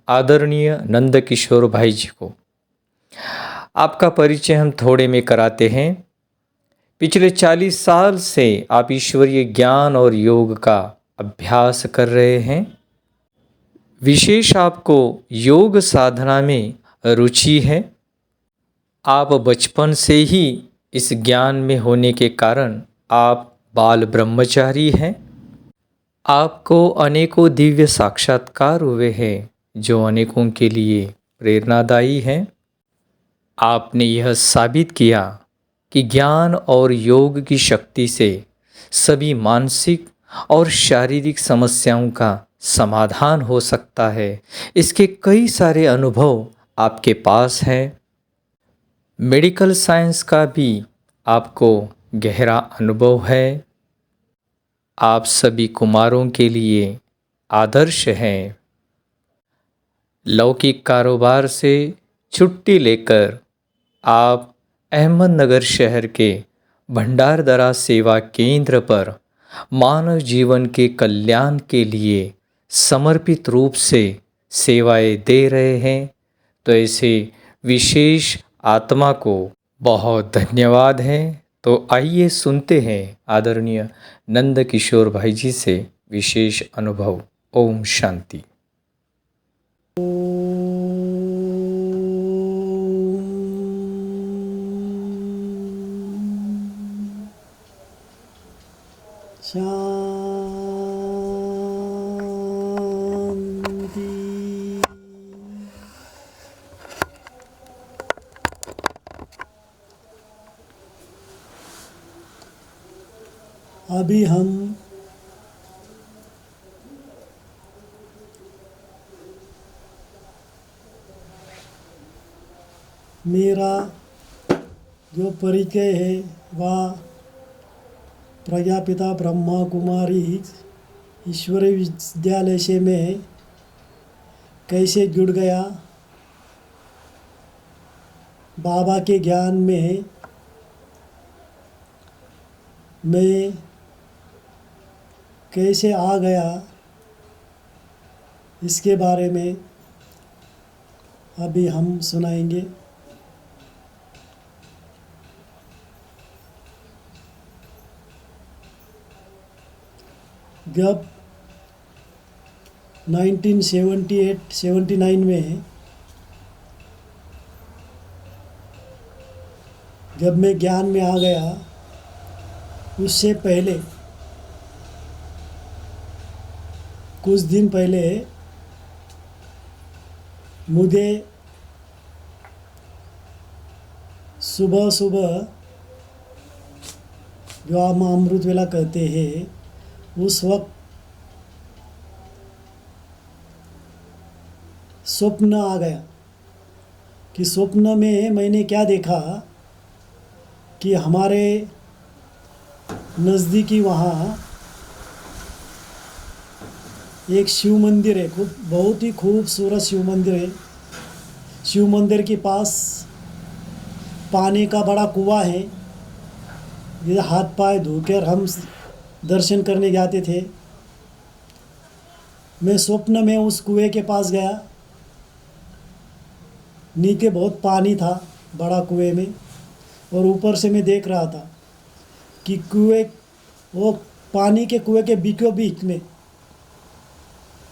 आदरणीय नंद किशोर भाई जी को आपका परिचय हम थोड़े में कराते हैं। पिछले 40 साल से आप ईश्वरीय ज्ञान और योग का अभ्यास कर रहे हैं। विशेष आपको योग साधना में रुचि है। आप बचपन से ही इस ज्ञान में होने के कारण आप बाल ब्रह्मचारी हैं। आपको अनेकों दिव्य साक्षात्कार हुए हैं जो अनेकों के लिए प्रेरणादायी हैं। आपने यह साबित किया कि ज्ञान और योग की शक्ति से सभी मानसिक और शारीरिक समस्याओं का समाधान हो सकता है। इसके कई सारे अनुभव आपके पास हैं। मेडिकल साइंस का भी आपको गहरा अनुभव है। आप सभी कुमारों के लिए आदर्श हैं। लौकिक कारोबार से छुट्टी लेकर आप अहमदनगर शहर के भंडारदरा सेवा केंद्र पर मानव जीवन के कल्याण के लिए समर्पित रूप से सेवाएं दे रहे हैं। तो ऐसे विशेष आत्मा को बहुत धन्यवाद है। तो आइए सुनते हैं आदरणीय नंद किशोर भाई जी से विशेष अनुभव। ओम शांति। शांति। अभी हम मेरा जो परिचय है वह प्रजापिता ब्रह्मा कुमारी ईश्वरीय विद्यालय से मैं कैसे जुड़ गया, बाबा के ज्ञान में मैं कैसे आ गया, इसके बारे में अभी हम सुनाएंगे। जब 1978-79 में जब मैं ज्ञान में आ गया, उससे पहले कुछ दिन पहले मुझे सुबह सुबह जो हम अमृत वेला कहते हैं, उस वक्त स्वप्न आ गया कि स्वप्न में मैंने क्या देखा कि हमारे नज़दीकी वहाँ एक शिव मंदिर है, बहुत ही खूबसूरत शिव मंदिर है। शिव मंदिर के पास पानी का बड़ा कुआं है, जिधर हाथ पाए धोकर हम दर्शन करने जाते थे। मैं स्वप्न में उस कुएं के पास गया। नीचे बहुत पानी था बड़ा कुएं में, और ऊपर से मैं देख रहा था कि वो पानी के कुएं के बीचों बीच में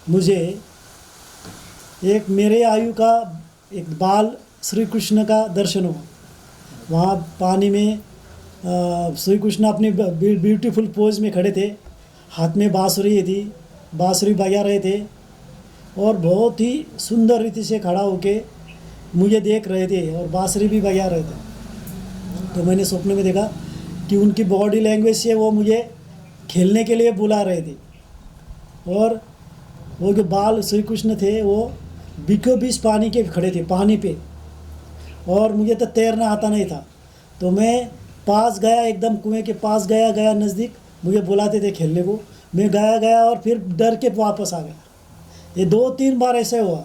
मुझे एक मेरे आयु का एक बाल श्री कृष्ण का दर्शन हुआ। वहाँ पानी में श्री कृष्ण अपनी ब्यूटीफुल पोज में खड़े थे, हाथ में बांसुरी थी, बांसुरी बजा रहे थे और बहुत ही सुंदर रीति से खड़ा होके मुझे देख रहे थे और बांसुरी भी बजा रहे थे। तो मैंने स्वप्न में देखा कि उनकी बॉडी लैंग्वेज से वो मुझे खेलने के लिए बुला रहे थे, और वो जो बाल श्री कृष्ण थे वो बीचों बीच पानी के खड़े थे, पानी पे, और मुझे तो तैरना आता नहीं था। तो मैं पास गया, एकदम कुएं के पास गया नज़दीक, मुझे बुलाते थे खेलने को। मैं गया और फिर डर के वापस आ गया। ये 2-3 बार ऐसे हुआ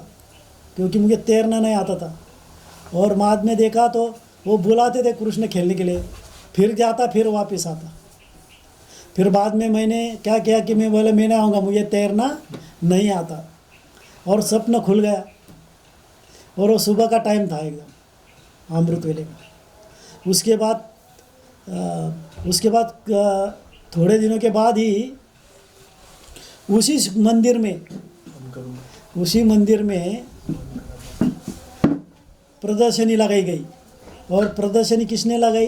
क्योंकि मुझे तैरना नहीं आता था। और बाद में देखा तो वो बुलाते थे कृष्ण खेलने के लिए, फिर जाता फिर वापस आता। फिर बाद में मैंने क्या किया कि मैं बोला मैं नहीं आऊँगा, मुझे तैरना नहीं आता। और सपना खुल गया। और वो सुबह का टाइम था एकदम अमृत वेले का। उसके बाद थोड़े दिनों के बाद ही उसी मंदिर में प्रदर्शनी लगाई गई। और प्रदर्शनी किसने लगाई?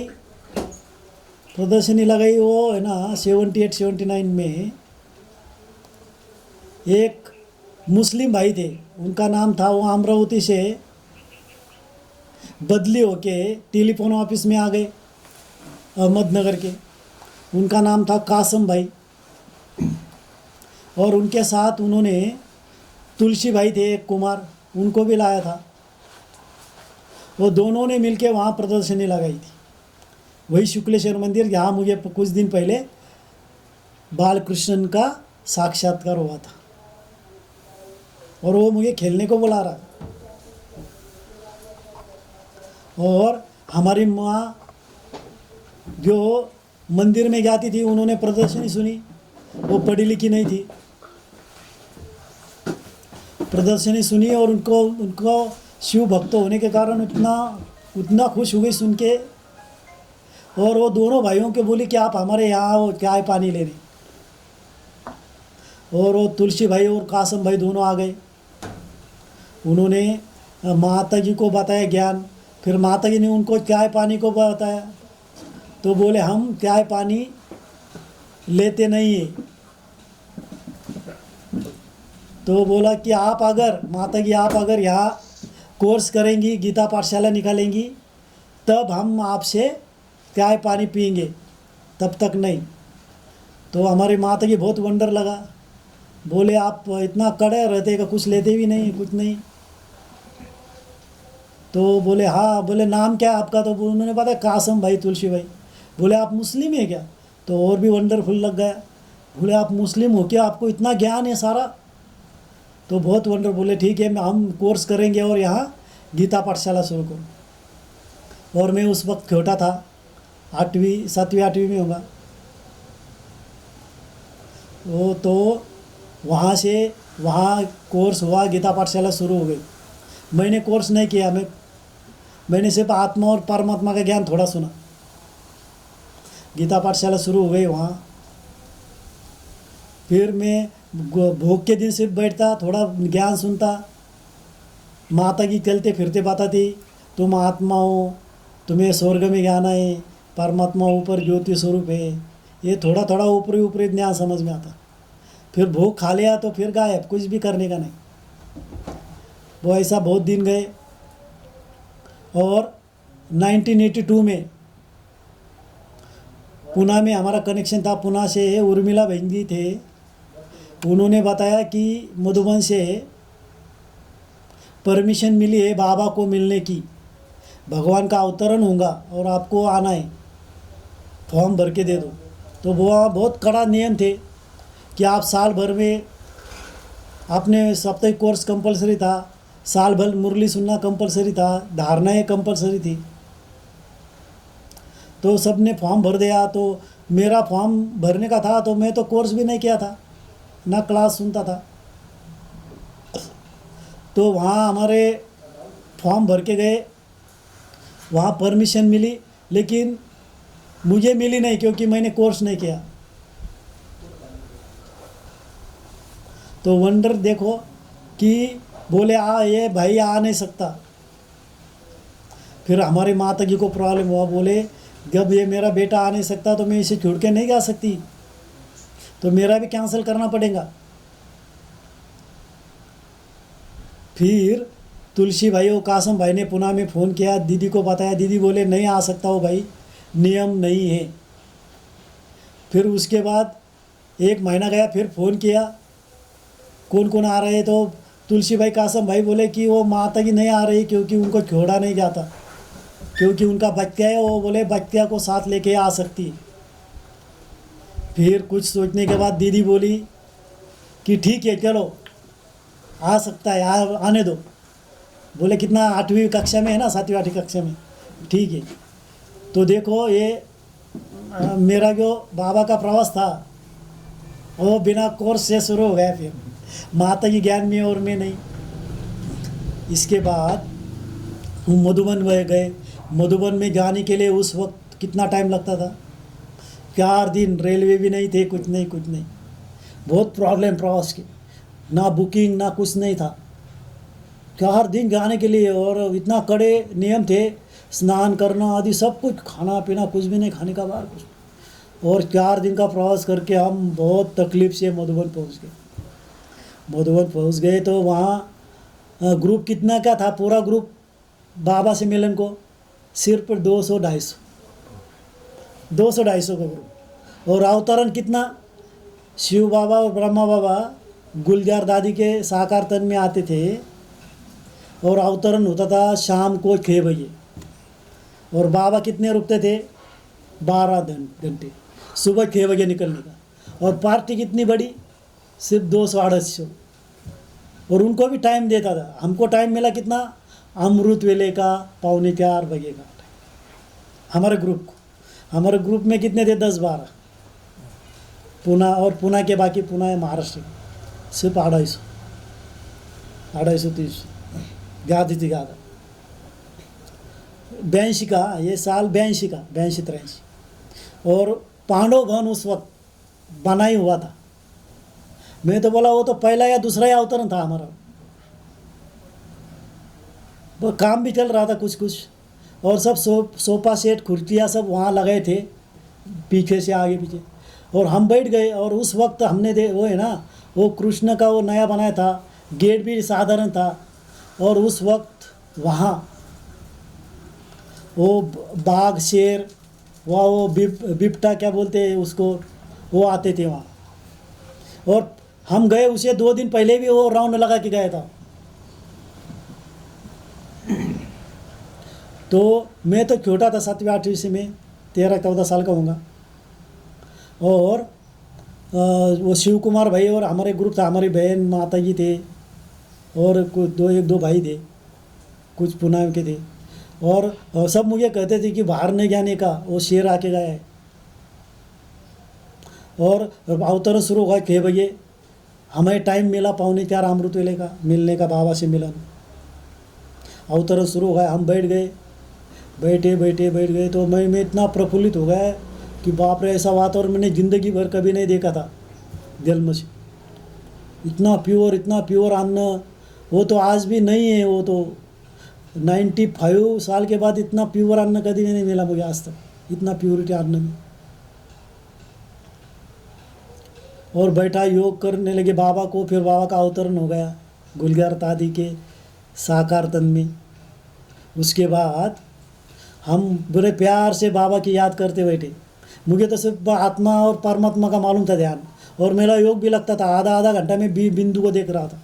प्रदर्शनी लगाई वो है ना 78-79 में एक मुस्लिम भाई थे, उनका नाम था, वो अमरावती से बदली होके टेलीफोन ऑफिस में आ गए अहमदनगर के। उनका नाम था कासम भाई। और उनके साथ उन्होंने तुलसी भाई थे एक कुमार, उनको भी लाया था। वो दोनों ने मिलके वहाँ प्रदर्शनी लगाई थी, वही शुक्लेश्वर मंदिर जहाँ मुझे कुछ दिन पहले बालकृष्ण का साक्षात्कार हुआ था। और वो मुझे खेलने को बुला रहा। और हमारी माँ जो मंदिर में जाती थी, उन्होंने प्रदर्शनी सुनी। वो पढ़ी लिखी नहीं थी, प्रदर्शनी सुनी और उनको शिव भक्त होने के कारण उतना खुश हो गई सुन के। और वो दोनों भाइयों के बोली कि आप हमारे यहाँ आओ चाय पानी लेने। और वो तुलसी भाई और कासम भाई दोनों आ गए। उन्होंने माता जी को बताया ज्ञान। फिर माता जी ने उनको चाय पानी को बताया, तो बोले हम चाय पानी लेते नहीं है। तो बोला कि माता जी आप अगर यहाँ कोर्स करेंगी, गीता पाठशाला निकालेंगी, तब हम आपसे चाय पानी पिएंगे, तब तक नहीं। तो हमारी माता जी बहुत वंडर लगा। बोले आप इतना कड़े रहते का, कुछ लेते भी नहीं, कुछ नहीं। तो बोले हाँ। बोले नाम क्या आपका? तो उन्होंने बताया कासम भाई, तुलसी भाई। बोले आप मुस्लिम है क्या? तो और भी वंडरफुल लग गया। बोले आप मुस्लिम हो क्या, आपको इतना ज्ञान है सारा? तो बहुत वंडर। बोले ठीक है, हम कोर्स करेंगे और यहाँ गीता पाठशाला शुरू करो। और मैं उस वक्त छोटा था, 7वीं 8वीं में होगा। वो तो वहाँ कोर्स हुआ, गीता पाठशाला शुरू हो गई। मैंने कोर्स नहीं किया, मैंने सिर्फ आत्मा और परमात्मा का ज्ञान थोड़ा सुना। गीता पाठशाला शुरू हो गई वहाँ। फिर मैं भोग के दिन सिर्फ बैठता, थोड़ा ज्ञान सुनता। माता की चलते फिरते बताती, तुम आत्मा हो, तुम्हें स्वर्ग में जाना है, परमात्मा ऊपर ज्योति स्वरूप है। ये थोड़ा थोड़ा ऊपरी ज्ञान समझ में आता। फिर भोग खा लिया तो फिर गायब, कुछ भी करने का नहीं। वो ऐसा बहुत दिन गए। और 1982 में पुणे में हमारा कनेक्शन था। पुणे से उर्मिला बहन जी थे, उन्होंने बताया कि मधुबन से परमिशन मिली है बाबा को मिलने की, भगवान का अवतरण होगा और आपको आना है, फॉर्म भर के दे दो। तो वो बहुत कड़ा नियम थे कि आप साल भर में, आपने साप्ताहिक कोर्स कंपलसरी था, साल भर मुरली सुनना कंपलसरी था, धारणाएँ कंपलसरी थी। तो सब ने फॉर्म भर दिया। तो मेरा फॉर्म भरने का था, तो मैं तो कोर्स भी नहीं किया था, ना क्लास सुनता था। तो वहाँ हमारे फॉर्म भर के गए, वहाँ परमिशन मिली, लेकिन मुझे मिली नहीं क्योंकि मैंने कोर्स नहीं किया। तो वंडर देखो कि बोले ये भाई आ नहीं सकता। फिर हमारी माता जी को प्रॉब्लम हुआ। बोले जब ये मेरा बेटा आ नहीं सकता तो मैं इसे छोड़ के नहीं जा सकती, तो मेरा भी कैंसिल करना पड़ेगा। फिर तुलसी भाई और कासम भाई ने पुणे में फ़ोन किया, दीदी को बताया। दीदी बोले नहीं आ सकता हो भाई, नियम नहीं है। फिर उसके बाद 1 महीना गया, फिर फ़ोन किया कौन कौन आ रहे। तो तुलसी भाई कासम भाई बोले कि वो माता जी नहीं आ रही क्योंकि उनको छोड़ा नहीं जाता, क्योंकि उनका बच्चा है। वो बोले बच्चा को साथ लेके आ सकती है। फिर कुछ सोचने के बाद दीदी बोली कि ठीक है चलो आ सकता है, आने दो। बोले कितना 8वीं कक्षा में है ना, 7वीं 8वीं कक्षा में, ठीक है। तो देखो ये मेरा जो बाबा का प्रवास था वो बिना कोर्स से शुरू हो गया। फिर माता की ज्ञान में और मैं नहीं। इसके बाद हम मधुबन में गए। मधुबन में जाने के लिए उस वक्त कितना टाइम लगता था, 4 दिन, रेलवे भी नहीं थे, कुछ नहीं। बहुत प्रॉब्लम प्रवास की, ना बुकिंग ना कुछ नहीं था। 4 दिन जाने के लिए, और इतना कड़े नियम थे, स्नान करना आदि सब कुछ, खाना पीना कुछ भी नहीं, खाने का बाहर कुछ। और 4 दिन का प्रवास करके हम बहुत तकलीफ से मधुबन पहुंच गए। मधुबन पहुंच गए तो वहाँ ग्रुप कितना का था, पूरा ग्रुप बाबा से मिलन को सिर्फ 200-250 का ग्रुप। और अवतरण कितना, शिव बाबा और ब्रह्मा बाबा गुलजार दादी के साकार तन में आते थे, और अवतरण होता था शाम को 6 बजे। और बाबा कितने रुकते थे, 12 घंटे, सुबह 6 बजे निकलने का। और पार्टी कितनी बड़ी, सिर्फ 200-250। और उनको भी टाइम देता था। हमको टाइम मिला कितना, अमृत वेले का 3:45 बजे का हमारे ग्रुप को। हमारे ग्रुप में कितने थे, 10-12 पुणे, और पुणे के बाकी, पुणे महाराष्ट्र के सिर्फ 250-300 ज़्यादा थी ज़्यादा। 82 का, ये साल 82 का, 82-83। और पांडव भवन उस वक्त बना ही हुआ था। मैं तो बोला वो तो पहला या दूसरा ही अवतरण था हमारा। वो काम भी चल रहा था कुछ। और सब सोफा सेट, कुर्सियाँ सब वहाँ लगाए थे, पीछे से आगे पीछे। और हम बैठ गए। और उस वक्त हमने वो है ना, वो कृष्ण का वो नया बनाया था, गेट भी साधारण था। और उस वक्त वहाँ वो बाघ, शेर, वो बिपटा क्या बोलते हैं उसको, वो आते थे वहाँ। और हम गए उसे 2 दिन पहले भी वो राउंड लगा के गया था। तो मैं तो छोटा था, 7वीं-8वीं से, मैं 13-14 साल का होऊंगा। और वो शिव कुमार भाई और हमारे ग्रुप था, हमारी बहन माता जी थे, और कुछ 1-2 भाई थे, कुछ पुणे के थे। और सब मुझे कहते थे कि बाहर नहीं जाने का, वो शेर आके गया है। और अवतरण शुरू हुआ 6 बजे। हमें टाइम मिला 3:45 अमृत वेले का मिलने का, बाबा से मिलन। अवतरण शुरू हो गया, हम बैठ गए। तो मैं इतना प्रफुल्लित हो गया कि बाप रे, ऐसा वातावरण मैंने ज़िंदगी भर कभी नहीं देखा था जन्म से। इतना प्योर अन्न, वो तो आज भी नहीं है। वो तो 95 साल के बाद इतना प्योर अन्न कभी नहीं मिला मुझे आज तक, इतना प्योरिटी अन्न में। और बैठा, योग करने लगे बाबा को। फिर बाबा का अवतरण हो गया गुलजार दादी के साकार तन में। उसके बाद हम बड़े प्यार से बाबा की याद करते बैठे। मुझे तो सिर्फ आत्मा और परमात्मा का मालूम था ध्यान, और मेरा योग भी लगता था। आधा घंटा में बिंदु को देख रहा था।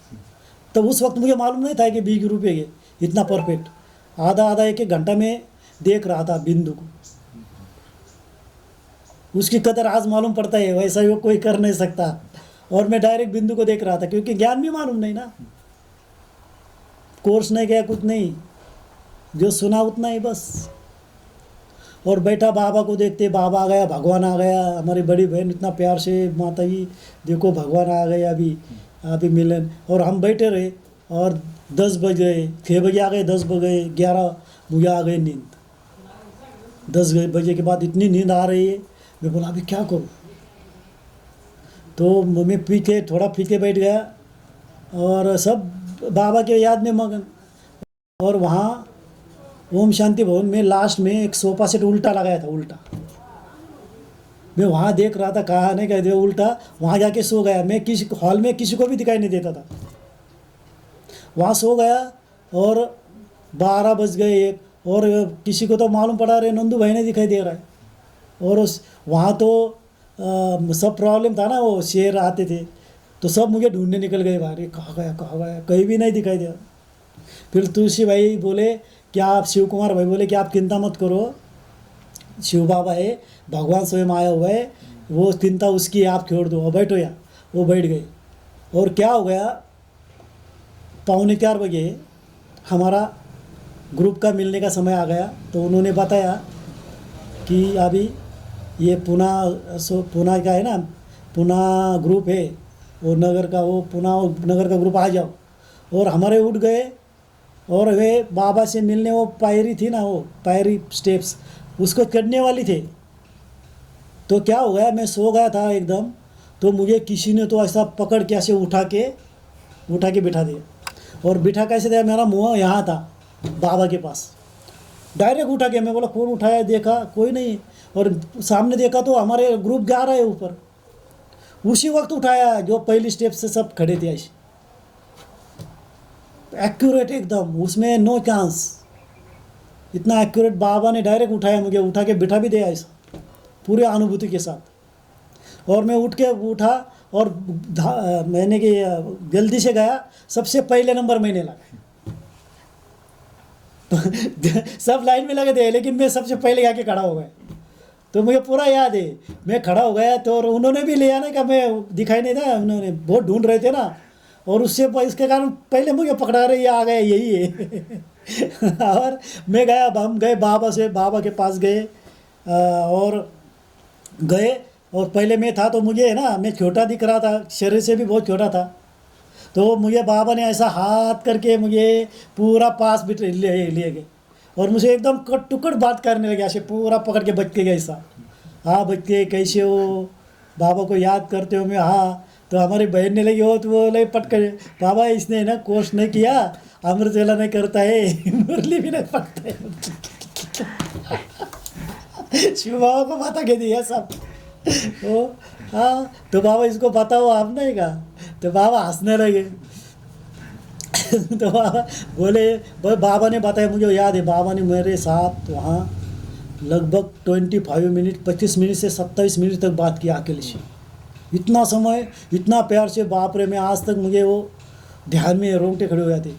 तब उस वक्त मुझे मालूम नहीं था कि 20 रुपये के इतना परफेक्ट, आधा 1-1 घंटा में देख रहा था बिंदु को। उसकी कदर आज मालूम पड़ता है, वैसा योग कोई कर नहीं सकता। और मैं डायरेक्ट बिंदु को देख रहा था, क्योंकि ज्ञान भी मालूम नहीं ना, कोर्स नहीं गया, कुछ नहीं, जो सुना उतना ही बस। और बैठा बाबा को देखते, बाबा आ गया, भगवान आ गया। हमारी बड़ी बहन इतना प्यार से, माता जी देखो भगवान आ गए अभी मिलन। और हम बैठे रहे। और 10 बजे, 6 बजे आ गए, 10 बजे, 11 मुझे आ गई नींद। 10 बजे के बाद इतनी नींद आ रही है, मैं बोला अभी क्या करूँ। तो मैं थोड़ा पीछे बैठ गया, और सब बाबा के याद में मगन। और वहाँ ओम शांति भवन में लास्ट में एक सोफा सेट उल्टा लगाया था, उल्टा। मैं वहाँ देख रहा था, कहा नहीं कह दिया उल्टा, वहाँ जाके सो गया। मैं किसी हॉल में किसी को भी दिखाई नहीं देता था, वहाँ सो गया। और 12 बज गए, 1, और किसी को तो मालूम पड़ा रहे नंदू भाई नहीं दिखाई दे रहा है। और उस वहाँ तो सब प्रॉब्लम था ना, वो शेर आते थे, तो सब मुझे ढूंढने निकल गए बाहर। कहाँ गया, कहीं भी नहीं दिखाई दिया। फिर तुलसी भाई बोले कि आप, शिव कुमार भाई बोले कि आप चिंता मत करो, शिव बाबा है, भगवान स्वयं आया हुआ है, वो चिंता उसकी, आप छोड़ दो, बैठो यहाँ। वो बैठ गए। और क्या हो गया, 3:45 बजे हमारा ग्रुप का मिलने का समय आ गया। तो उन्होंने बताया कि अभी ये पुणे का है ना, पुणे ग्रुप है, वो नगर का, वो पुनः वो नगर का ग्रुप आ जाओ। और हमारे उठ गए और वे बाबा से मिलने, वो पायरी थी ना, वो पायरी स्टेप्स उसको चढ़ने वाली थे। तो क्या हो गया, मैं सो गया था एकदम, तो मुझे किसी ने तो ऐसा पकड़ के ऐसे उठा के बिठा दिया। और बिठा कैसे दिया, मेरा मुँह यहाँ था बाबा के पास, डायरेक्ट उठा के। मैं बोला कौन उठाया, देखा कोई नहीं, और सामने देखा तो हमारे ग्रुप जा रहा है ऊपर। उसी वक्त उठाया जो पहली स्टेप से सब खड़े थे ऐसे, एक्यूरेट एकदम, उसमें नो चांस, इतना एक्यूरेट बाबा ने डायरेक्ट उठाया मुझे, उठा के बिठा भी दिया ऐसा पूरे अनुभूति के साथ। और मैं उठा और मैंने कि जल्दी से गया, सबसे पहले नंबर मैंने लगा। तो सब लाइन में लगे थे लेकिन मैं सबसे पहले आके खड़ा हो गया। तो मुझे पूरा याद है, मैं खड़ा हो गया तो उन्होंने भी लिया ना, कि मैं दिखाई नहीं था, उन्होंने बहुत ढूंढ रहे थे ना, और उससे इसके कारण पहले मुझे पकड़ा रहे, ये आ गए यही है। और मैं गया, हम गए बाबा के पास गए, और गए, और पहले मैं था तो मुझे है ना, मैं छोटा दिख रहा था, शरीर से भी बहुत छोटा था। तो मुझे बाबा ने ऐसा हाथ करके मुझे पूरा पास बिठ ले गए, और मुझे एकदम कट टुकड़ बात करने लगे, ऐसे पूरा पकड़ के बच के गए ऐसा। हाँ बच्चे कैसे हो, बाबा को याद करते हो? मैं हाँ। तो हमारी बहन ने लगी हो, तो वो लगे पट कर, बाबा इसने ना कोर्स नहीं किया, अमृत वेला नहीं करता है, मुरली भी नहीं पढ़ता है। शिव बाबा को पता के दिया सब। ओ हाँ, तो बाबा इसको बताओ, आप नहीं कहा। तो बाबा हंसने लगे। तो बाबा ने बताया, मुझे याद है बाबा ने मेरे साथ वहाँ लगभग 25 मिनट से 27 मिनट तक बात किया अकेले से। इतना समय, इतना प्यार से, बाप रे, मैं आज तक मुझे वो ध्यान में रोंगटे खड़े हो जाते।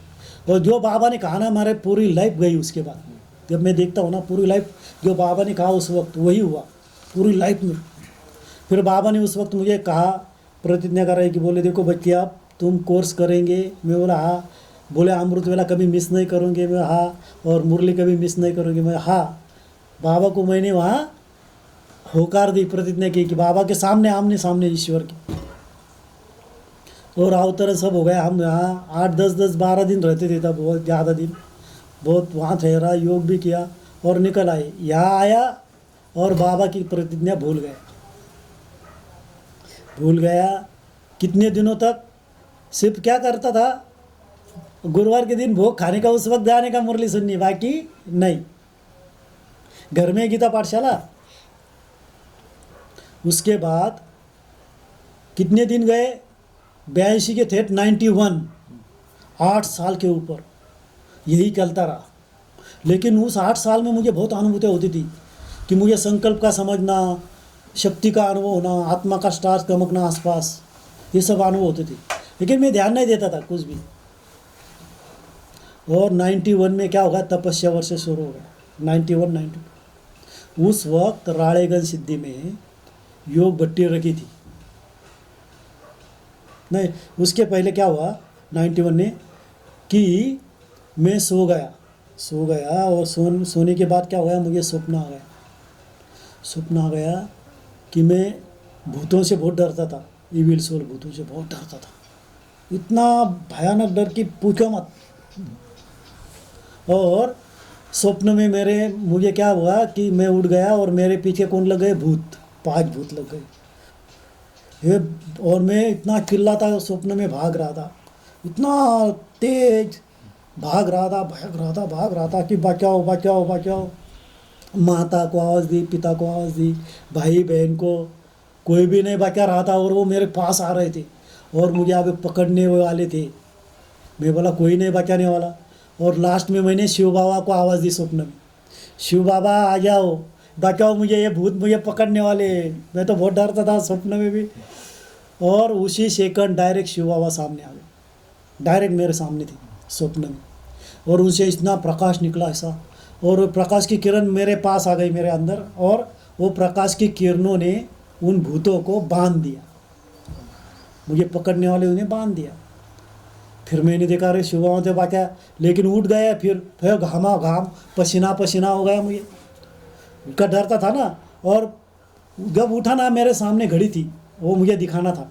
और जो बाबा ने कहा ना, हमारे पूरी लाइफ गई उसके बाद। जब मैं देखता हूँ ना, पूरी लाइफ जो बाबा ने कहा उस वक्त वही हुआ पूरी लाइफ में। फिर बाबा ने उस वक्त मुझे कहा, प्रतिज्ञा कराई कि बोले देखो बच्चे, आप तुम कोर्स करेंगे? मैं बोला हाँ। बोले अमृत वेला कभी मिस नहीं करोगे? मैं हाँ। और मुरली कभी मिस नहीं करोगे? मैं हाँ। बाबा को मैंने वहाँ होकार दी, प्रतिज्ञा की कि बाबा के सामने, आमने सामने ईश्वर के। और अवतरण सब हो गया। हम यहाँ 8, 10, 12 दिन रहते थे, तब बहुत ज़्यादा दिन, बहुत वहाँ ठहरा, योग भी किया और निकल आए। यहाँ आया और बाबा की प्रतिज्ञा भूल गया। कितने दिनों तक सिर्फ क्या करता था, गुरुवार के दिन भोग खाने का, उस वक्त जाने का, मुरली सुननी, बाकी नहीं। घर में गीता पाठशाला। उसके बाद कितने दिन गए, 82 के थे 91, 8 साल के ऊपर यही चलता रहा। लेकिन उस 8 साल में मुझे बहुत अनुभूति होती थी कि मुझे संकल्प का समझना, शक्ति का अनुभव होना, आत्मा का स्टार चमकना आसपास, ये सब अनुभव होते थे। लेकिन मैं ध्यान नहीं देता था कुछ भी। और 91 में क्या होगा, तपस्या वर्ष शुरू हो गया। 91, 92 उस वक्त राड़ेगंज सिद्धि में योग भट्टी रखी थी। नहीं, उसके पहले क्या हुआ 91 में कि मैं सो गया और सोने के बाद क्या हुआ, मुझे सपना आ गया कि मैं भूतों से बहुत डरता था, इविल सोल भूतों से बहुत डरता था, इतना भयानक डर कि पूछो मत। और स्वप्न में मुझे क्या हुआ कि मैं उठ गया और मेरे पीछे कौन लग गए, 5 भूत लग गए। और मैं इतना चिल्लाता, स्वप्न में भाग रहा था, इतना तेज भाग रहा था कि बचाओ। माता को आवाज़ दी, पिता को आवाज़ दी, भाई बहन को, कोई भी नहीं बचा रहा था। और वो मेरे पास आ रहे थे और मुझे अभी पकड़ने वाले थे। मैं बोला कोई नहीं बचाने वाला। और लास्ट में मैंने शिव बाबा को आवाज़ दी स्वप्न में, शिव बाबा आ जाओ, बचाओ मुझे, ये भूत मुझे पकड़ने वाले। मैं तो बहुत डरता था स्वप्न में भी। और उसी सेकंड डायरेक्ट शिव बाबा सामने आ गए, डायरेक्ट मेरे सामने थे स्वप्न में। और उनसे इतना प्रकाश निकला ऐसा, और प्रकाश की किरण मेरे पास आ गई, मेरे अंदर। और वो प्रकाश की किरणों ने उन भूतों को बांध दिया, मुझे पकड़ने वाले उन्हें बांध दिया। फिर मैंने देखा अरे शिव बाबा से बचा, लेकिन उठ गया। फिर घाम पसीना हो गया मुझे, उनका डरता था ना। और जब उठा ना, मेरे सामने घड़ी थी, वो मुझे दिखाना था।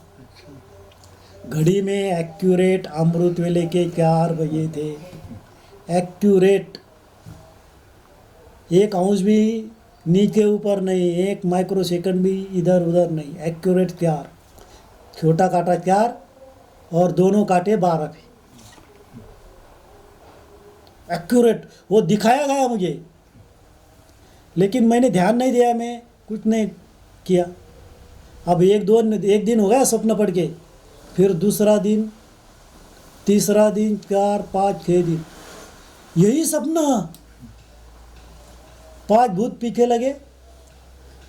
घड़ी में एक्यूरेट अमृत वेले के 4 बजे थे। एक्यूरेट, 1 अंश भी नीचे ऊपर नहीं, 1 माइक्रो सेकंड भी इधर उधर नहीं। एक्यूरेट 4, छोटा काटा 4 और दोनों काटे 12 पे। एक्यूरेट वो दिखाया गया मुझे, लेकिन मैंने ध्यान नहीं दिया, मैं कुछ नहीं किया। अब एक दिन हो गया स्वप्न पढ़ के, फिर दूसरा दिन, तीसरा दिन, 4, 5, 6 दिन यही सपना। 5 भूत पीछे लगे,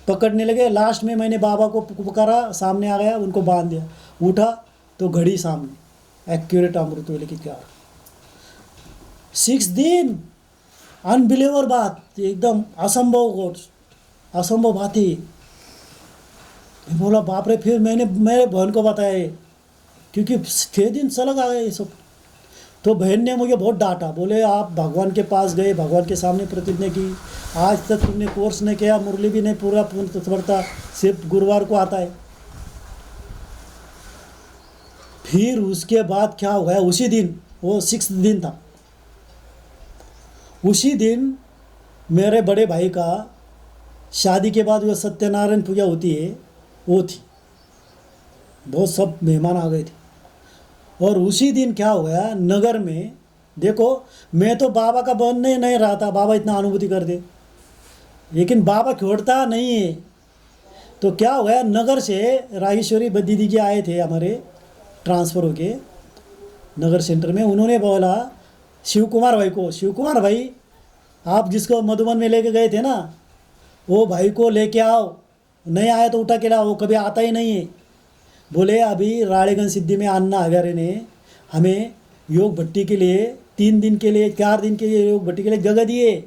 पकड़ने लगे। लास्ट में मैंने बाबा को पुकारा, सामने आ गया, उनको बांध दिया। उठा तो घड़ी सामने, एक्यूरेट अमृत वेले की 4। 6 दिन, अनबिलीवर बात, एकदम असंभव बात ही। मैं बोला बाप रे। फिर मैंने मेरे बहन को बताया ये, क्योंकि 6 दिन सलग आ गए ये सब। तो बहन ने मुझे बहुत डांटा, बोले आप भगवान के पास गए, भगवान के सामने प्रतिज्ञा की, आज तक तुमने कोर्स नहीं किया, मुरली भी नहीं पूरा पढ़ता, सिर्फ गुरुवार को आता है। फिर उसके बाद क्या हो गया, उसी दिन, वो 6 दिन था, उसी दिन मेरे बड़े भाई का शादी के बाद वो सत्यनारायण पूजा होती है, वो थी। बहुत सब मेहमान आ गए थे। और उसी दिन क्या हो गया, नगर में, देखो मैं तो बाबा का बनने नहीं रहा था, बाबा इतना अनुभूति कर दे, लेकिन बाबा छोड़ता नहीं है। तो क्या हो गया, नगर से राजेश्वरी दीदी जी आए थे हमारे, ट्रांसफ़र होके नगर सेंटर में। उन्होंने बोला शिव कुमार भाई को, शिव कुमार भाई आप जिसको मधुबन में लेके गए थे ना, वो भाई को लेके आओ, नहीं आया तो उठा के लाओ, वो कभी आता ही नहीं है। बोले अभी राड़ेगंज सिद्धि में अन्ना हजारे ने हमें योग भट्टी के लिए 3 दिन के लिए, 4 दिन के लिए योग भट्टी के लिए जगह दिए,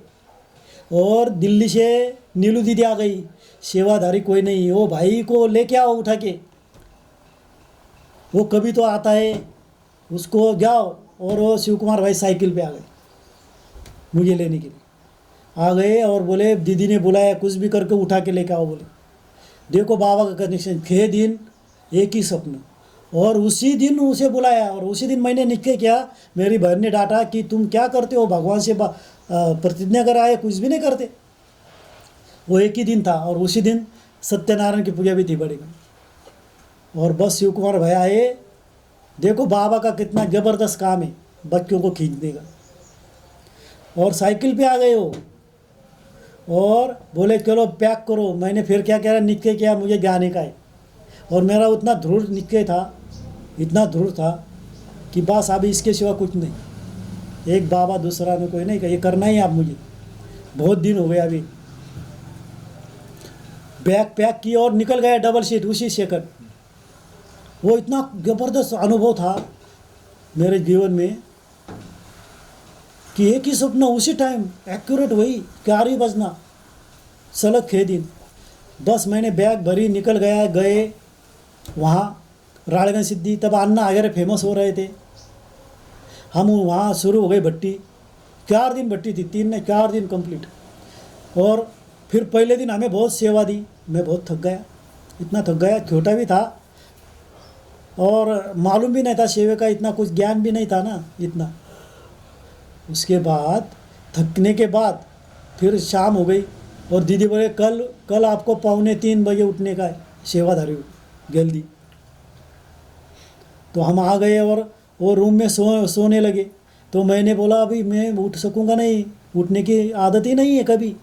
और दिल्ली से नीलू दीदी आ गई, सेवाधारी कोई नहीं, वो भाई को लेके आओ उठा के, वो कभी तो आता है, उसको जाओ। और वो शिव कुमार भाई साइकिल पे आ गए मुझे लेने के लिए, आ गए और बोले दीदी ने बुलाया, कुछ भी करके उठा के लेके आओ। बोले देखो बाबा का कनेक्शन, 6 दिन एक ही सपना। और उसी दिन उसे बुलाया, और उसी दिन मैंने निश्चय किया। मेरी बहन ने डांटा कि तुम क्या करते हो, भगवान से प्रतिज्ञा कराए, कुछ भी नहीं करते। वो एक ही दिन था, और उसी दिन सत्यनारायण की पूजा भी थी बड़ी। और बस शिव कुमार भाई आए, देखो बाबा का कितना ज़बरदस्त काम है बच्चों को खींचने का। और साइकिल पे आ गए हो, और बोले चलो पैक करो। मैंने फिर क्या कह रहा, निश्चय किया मुझे जाने का है। और मेरा उतना दृढ़ निश्चय था, इतना दृढ़ था कि बस अभी इसके सिवा कुछ नहीं, एक बाबा दूसरा में कोई नहीं, ये करना ही आप मुझे। बहुत दिन हो गए। अभी बैग पैक की और निकल गया डबल सीट उसी सेकंड। वो इतना ज़बरदस्त अनुभव था मेरे जीवन में कि एक ही सपना उसी टाइम एक्यूरेट, वही 4 ही बजना, सलग 6 दिन। बस मैंने बैग भरी, निकल गया, गए वहाँ राड़ेगंज सिद्धि। तब अन्ना हजारे फेमस हो रहे थे। हम वहाँ शुरू हो गई भट्टी, 4 दिन भट्टी थी, 3 ने 4 दिन कंप्लीट। और फिर पहले दिन हमें बहुत सेवा दी, मैं बहुत थक गया, इतना थक गया, छोटा भी था और मालूम भी नहीं था सेवा का, इतना कुछ ज्ञान भी नहीं था ना इतना। उसके बाद थकने के बाद फिर शाम हो गई, और दीदी बोले कल आपको 2:45 बजे उठने का है, सेवाधारी जल्दी। तो हम आ गए और वो रूम में सोने लगे। तो मैंने बोला अभी मैं उठ सकूँगा नहीं, उठने की आदत ही नहीं है, कभी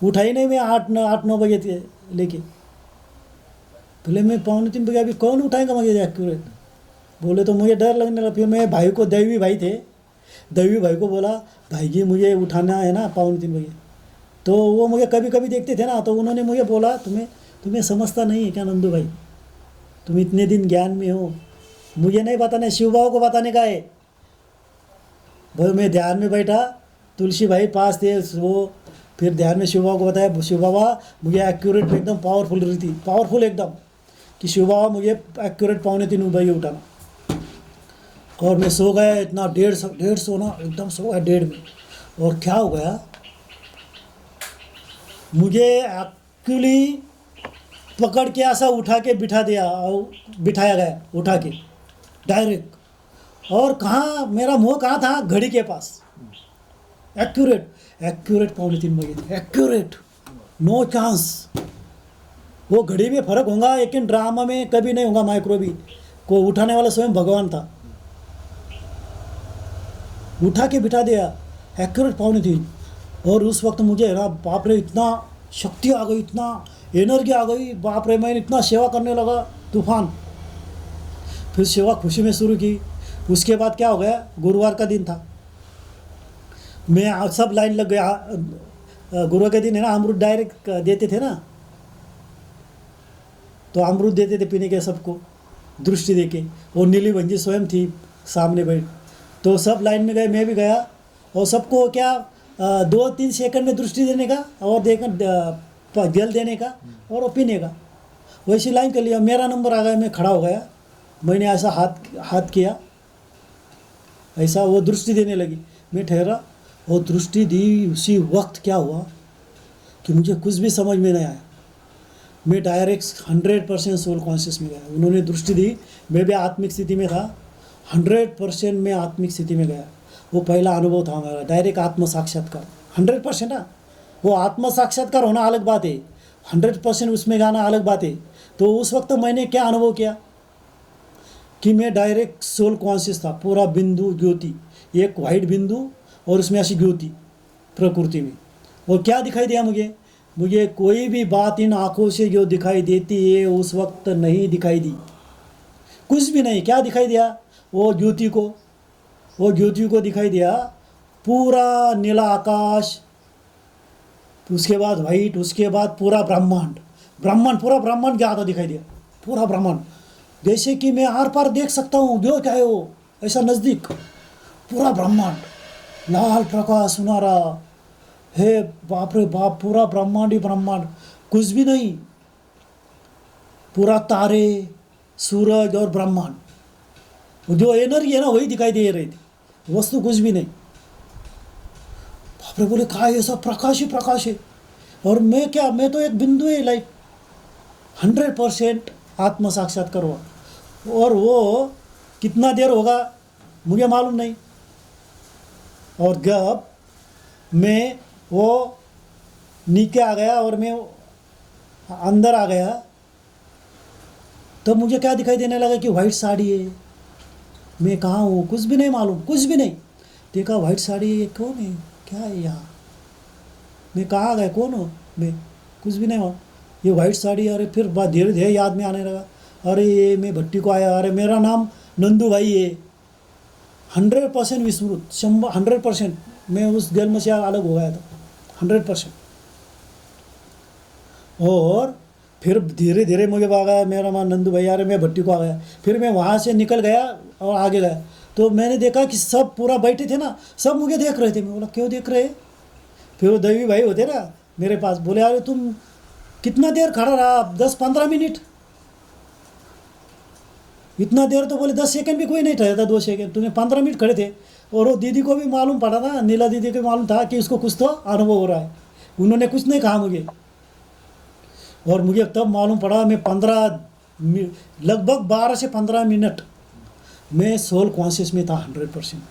उठा ही नहीं मैं 8-9 बजे लेके। बोले मैं 2:45 बजे, अभी कौन उठाएगा मुझे एक्यूरेट। बोले तो मुझे डर लगने लगा। फिर मैं भाई को, दैवी भाई थे, दैवी भाई को बोला भाई जी मुझे उठाना है ना 2:45 बजे। तो वो मुझे कभी कभी देखते थे ना, तो उन्होंने मुझे बोला तुम्हें समझता नहीं है क्या नंदू भाई, तुम इतने दिन ज्ञान में हो, मुझे नहीं बताना, शिव बाबा को बताने का है। भाई मैं ध्यान में बैठा, तुलसी भाई पास थे, वो फिर ध्यान में शिव बाबा को बताया, शिव बाबा मुझे एक्यूरेट एकदम पावरफुल रही थी, पावरफुल एकदम, कि शिव बाबा मुझे एक्यूरेट 2:45 बजे उठाना। और मैं सो गया, इतना 1:30 सोना, एकदम सो गया 1:30 में। और क्या हो गया, मुझे एक्चुअली पकड़ के ऐसा उठा के बिठाया गया उठा के। डायरेक्ट। और कहाँ मेरा मुंह कहाँ था, घड़ी के पास, एक्यूरेट 3:15 बजे, एक्यूरेट, नो चांस। वो घड़ी में फर्क होगा लेकिन ड्रामा में कभी नहीं होगा। माइक्रोबी को उठाने वाला स्वयं भगवान था, उठा के बिठा दिया एक्यूरेट 3:15। और उस वक्त मुझे है ना, बाप रे, इतना शक्ति आ गई, इतना एनर्जी आ गई, बाप रे, मैं इतना सेवा करने लगा, तूफान। फिर सेवा खुशी में शुरू की। उसके बाद क्या हो गया, गुरुवार का दिन था, मैं सब लाइन लग गया। गुरुवार के दिन है ना, अमृत डायरेक्ट देते थे ना, तो अमृत देते थे पीने के सबको, दृष्टि देके। और नीली भंजी स्वयं थी सामने बैठ, तो सब लाइन में गए, मैं भी गया। और सबको क्या 2-3 सेकंड में दृष्टि देने का और देखकर जल देने का और वो पीने का, वैसी लाइन कर लिया। मेरा नंबर आ गया, मैं खड़ा हो गया, मैंने ऐसा हाथ किया, ऐसा वो दृष्टि देने लगी। मैं ठहरा और दृष्टि दी। उसी वक्त क्या हुआ कि मुझे कुछ भी समझ में नहीं आया, मैं डायरेक्ट 100% सोल कॉन्शियस में गया। उन्होंने दृष्टि दी, मैं भी आत्मिक स्थिति में था, 100% में आत्मिक स्थिति में गया। वो पहला अनुभव था हमारा, डायरेक्ट आत्म साक्षात्कार। 100% ना, वो आत्म साक्षात्कार होना अलग बात है, 100% उसमें जाना अलग बात है। तो उस वक्त मैंने क्या अनुभव किया कि मैं डायरेक्ट सोल कॉन्शियस था, पूरा बिंदु ज्योति, एक वाइट बिंदु और उसमें ऐसी ज्योति प्रकृति में। और क्या दिखाई दिया मुझे कोई भी बात इन आँखों से जो दिखाई देती है उस वक्त नहीं दिखाई दी, कुछ भी नहीं। क्या दिखाई दिया, वो ज्योति को दिखाई दिया, पूरा नीला आकाश, उसके बाद वाइट, उसके बाद पूरा ब्रह्मांड, पूरा ब्रह्मांड क्या आता दिखाई दिया, पूरा ब्रह्मांड, जैसे कि मैं आर पार देख सकता हूँ, जो चाहे वो, ऐसा नज़दीक पूरा ब्रह्मांड, लाल प्रकाश सुनारा है, बाप रे बाप, पूरा ब्रह्मांड ही ब्रह्मांड, कुछ भी नहीं, पूरा तारे, सूरज और ब्रह्मांड, जो एनर्जी है ना वही दिखाई दे रही थी, वस्तु कुछ भी नहीं। बाप रे, बोले कहा ये सब प्रकाश ही प्रकाश है, और मैं तो एक बिंदु है, लाइक 100% आत्म साक्षात्कार हुआ। और वो कितना देर होगा मुझे मालूम नहीं। और जब मैं वो नीचे आ गया और मैं अंदर आ गया, तो मुझे क्या दिखाई देने लगा कि वाइट साड़ी है। मैं कहाँ हूँ, कुछ भी नहीं मालूम, कुछ भी नहीं। देखा वाइट साड़ी है, कौन है, क्या है यहाँ, मैं कहाँ गया, कौन हो मैं, कुछ भी नहीं मालूम। ये वाइट साड़ी, अरे फिर धीरे धीरे याद में आने लगा, अरे ये मैं भट्टी को आया, अरे मेरा नाम नंदू भाई है। 100% विस्मृत, 100%। मैं उस जन्म से अलग हो गया था, 100%। और फिर धीरे धीरे मुझे भागा, मेरा नाम नंदू भाई, अरे मैं भट्टी को आ गया। फिर मैं वहाँ से निकल गया और आगे गया, तो मैंने देखा कि सब पूरा बैठे थे ना, सब मुझे देख रहे थे। मैं बोला क्यों देख रहे? फिर वो दैवी भाई होते ना मेरे पास, बोले अरे तुम कितना देर खड़ा रहा? 10-15 मिनट। इतना देर तो बोले 10 सेकंड भी कोई नहीं ठहरा था, 2 सेकंड, तुम्हें 15 मिनट खड़े थे। और वो दीदी को भी मालूम पड़ा था, नीला दीदी को मालूम था कि उसको कुछ तो अनुभव हो रहा है। उन्होंने कुछ नहीं कहा मुझे, और मुझे तब मालूम पड़ा मैं लगभग 12 से 15 मिनट मैं सोल कॉन्शियस में था 100%।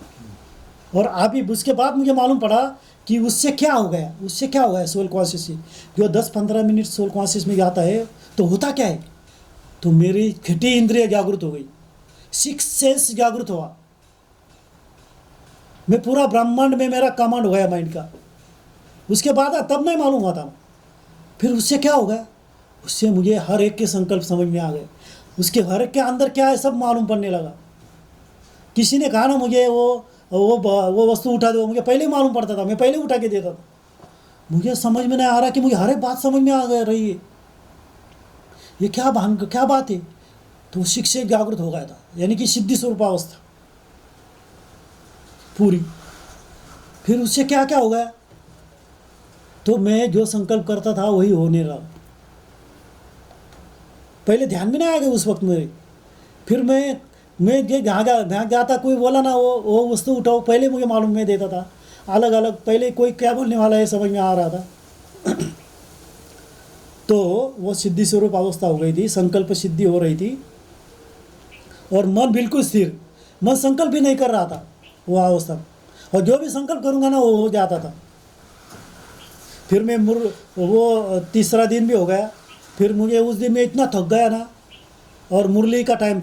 और अभी उसके बाद मुझे मालूम पड़ा कि उससे क्या हो गया सोल कॉन्शियस से। जो 10-15 मिनट सोल कॉन्शियस में जाता है तो होता क्या है, तो मेरी छठी इंद्रिय जागृत हो गई, 6 सेंस जागृत हुआ, मैं पूरा ब्रह्मांड में मेरा कमांड हो गया माइंड का। उसके बाद तब नहीं मालूम हुआ था। फिर उससे क्या हो गया, उससे मुझे हर एक के संकल्प समझ में आ गए, उसके हर एक के अंदर क्या है सब मालूम पड़ने लगा। किसी ने कहा ना मुझे वो वस्तु उठा दो, मुझे पहले ही मालूम पड़ता था, मैं पहले उठा के देता था। मुझे समझ में नहीं आ रहा कि मुझे हर एक बात समझ में आ गया रही है, ये क्या बात है। तो शिक्षक जागृत हो गया था, यानी कि सिद्धि स्वरूप अवस्था पूरी। फिर उससे क्या क्या हो गया, तो मैं जो संकल्प करता था वही होने लगा। पहले ध्यान में नहीं आ गया उस वक्त मेरे। फिर मैं जहाँ जाता कोई बोला ना वो वस्तु उठाओ, पहले मुझे मालूम मैं देता था अलग अलग, पहले कोई क्या बोलने वाला है समझ में आ रहा था। तो वो सिद्धि स्वरूप अवस्था हो गई थी, संकल्प सिद्धि हो रही थी। और मन बिल्कुल स्थिर, मन संकल्प भी नहीं कर रहा था वो अवस्था में। और जो भी संकल्प करूँगा ना वो हो जाता था। फिर मैं वो तीसरा दिन भी हो गया। फिर मुझे उस दिन में इतना थक गया ना, और मुरली का टाइम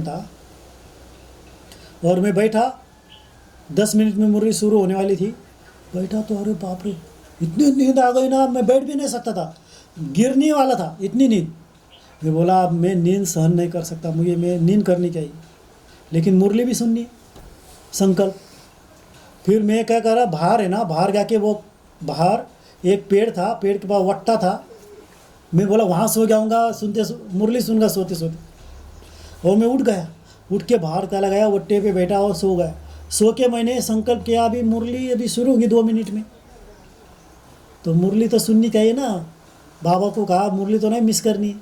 था, और मैं बैठा, 10 मिनट में मुरली शुरू होने वाली थी। बैठा तो अरे बाप रे, इतनी नींद आ गई ना, मैं बैठ भी नहीं सकता था, गिरने वाला था, इतनी नींद। मैं बोला अब मैं नींद सहन नहीं कर सकता, मैं नींद करनी चाहिए, लेकिन मुरली भी सुननी, संकल्प। फिर मैं क्या करा, बाहर है ना, बाहर जाके वो बाहर एक पेड़ था, पेड़ के पास वट्टा था, मैं बोला वहाँ सो जाऊँगा, मुरली सुनगा सोते सोते। और मैं उठ गया, उठ के बाहर चला गया, वट्टे पे बैठा और सो गया। सो के मैंने संकल्प किया अभी मुरली अभी शुरू होगी 2 मिनट में, तो मुरली तो सुननी चाहिए ना। बाबा को कहा मुरली तो नहीं मिस करनी।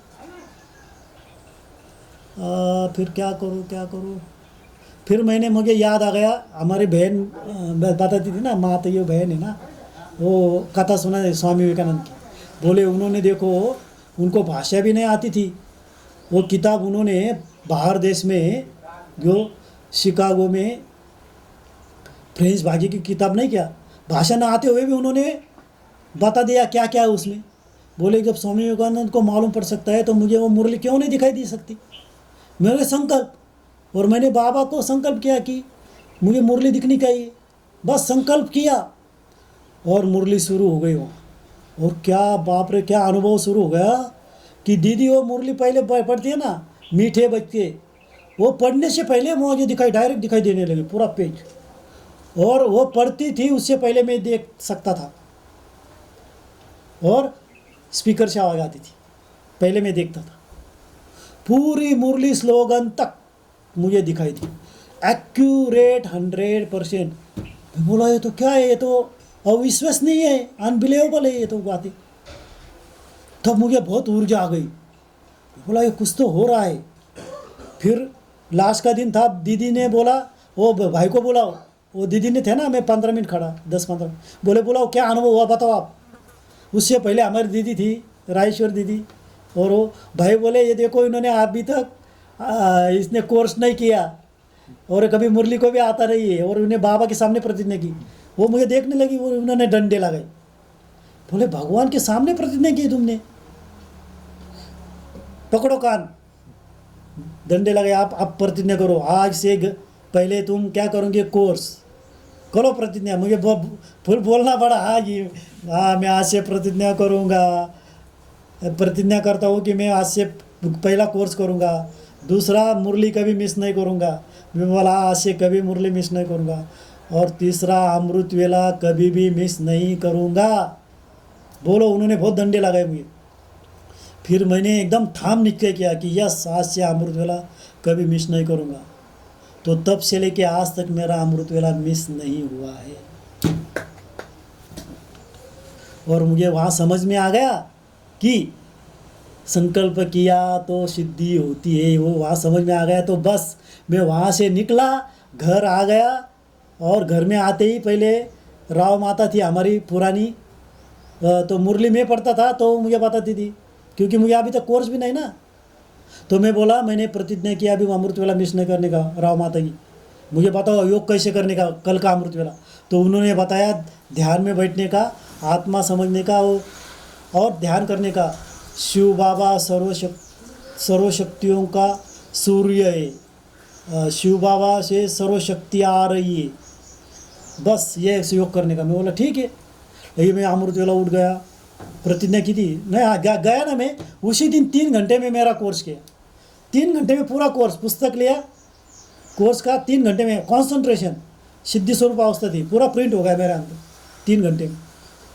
फिर क्या करूँ। फिर मुझे याद आ गया, हमारी बहन बताती थी ना, माँ तो ये बहन है ना, वो कथा सुना है स्वामी विवेकानंद की। बोले उन्होंने देखो, उनको भाषा भी नहीं आती थी, वो किताब उन्होंने बाहर देश में, जो शिकागो में फ्रेंच भाषा की किताब नहीं, क्या भाषा ना आते हुए भी उन्होंने बता दिया क्या क्या है उसमें। बोले जब स्वामी विवेकानंद को मालूम पड़ सकता है तो मुझे वो मुरली क्यों नहीं दिखाई दे सकती। मेरे संकल्प, और मैंने बाबा को संकल्प किया कि मुझे मुरली दिखनी चाहिए, बस संकल्प किया और मुरली शुरू हो गई वो। और क्या बाप रे, क्या अनुभव शुरू हो गया कि दीदी वो मुरली पहले पढ़ती है ना, मीठे बच्चे, वो पढ़ने से पहले मुझे डायरेक्ट दिखाई देने लगी पूरा पेज। और वो पढ़ती थी उससे पहले मैं देख सकता था, और स्पीकर से आवाज़ आती थी, पहले मैं देखता था। पूरी मुरली स्लोगन तक मुझे दिखाई दी, एक्यूरेट 100%। मैं बोला ये तो क्या है, ये तो अविश्वसनीय है, अनबिलीवेबल है ये तो बातें। तब मुझे बहुत ऊर्जा आ गई, बोला ये कुछ तो हो रहा है। फिर लास्ट का दिन था, दीदी ने बोला, वो भाई को बुलाओ, वो दीदी ने थे ना, मैं 15 मिनट खड़ा, 10-15, बोले बुलाओ क्या अनुभव हुआ बताओ आप। उससे पहले हमारी दीदी थी, राजेश्वर दीदी, और वो भाई बोले ये देखो इन्होंने अभी तक इसने कोर्स नहीं किया और कभी मुरली को भी आता नहीं है, और उन्हें बाबा के सामने प्रतिज्ञा की। वो मुझे देखने लगी, वो उन्होंने डंडे लगाए, बोले भगवान के सामने प्रतिज्ञा की तुमने, पकड़ो कान, डंडे लगाए, आप प्रतिज्ञा करो, आज से पहले तुम क्या करोगे, कोर्स करो प्रतिज्ञा। मुझे फुल बोलना पड़ा, हाँ मैं आज से प्रतिज्ञा करूँगा, प्रतिज्ञा करता हूँ कि मैं आज से पहला कोर्स करूँगा, दूसरा मुरली कभी मिस नहीं करूँगा, मैं बोला आज से कभी मुरली मिस नहीं करूँगा, और तीसरा अमृत वेला कभी भी मिस नहीं करूँगा। बोलो, उन्होंने बहुत डंडे लगाए मुझे। फिर मैंने एकदम ठाम निश्चय किया कि यस, आज से अमृत वेला कभी मिस नहीं करूँगा। तो तब से लेके आज तक मेरा अमृत वेला मिस नहीं हुआ है। और मुझे वहाँ समझ में आ गया कि संकल्प किया तो सिद्धि होती है, वो वहाँ समझ में आ गया। तो बस मैं वहाँ से निकला, घर आ गया, और घर में आते ही पहले राव माता थी हमारी पुरानी, तो मुरली में पढ़ता था, तो मुझे बताती थी, क्योंकि मुझे अभी तक कोर्स भी नहीं ना। तो मैं बोला मैंने प्रतिज्ञा किया अभी अमृत वेला मिस नहीं करने का, राव माता की मुझे बताओ योग कैसे करने का कल का अमृत वेला। तो उन्होंने बताया ध्यान में बैठने का, आत्मा समझने का, और ध्यान करने का। शिव बाबा सर्वशक्तियों का सूर्य है, शिव बाबा से सर्वशक्तियाँ आ रही है, बस ये योग करने का। मैं बोला ठीक है। यही मैं अमृत वेला उठ गया, प्रतिज्ञा की थी, नहीं गया ना मैं, उसी दिन 3 घंटे में मेरा कोर्स किया, 3 घंटे में पूरा कोर्स, पुस्तक लिया, कोर्स का 3 घंटे में कॉन्सेंट्रेशन, सिद्धि स्वरूप अवस्था थी, पूरा प्रिंट हो गया मेरे अंदर 3 घंटे में,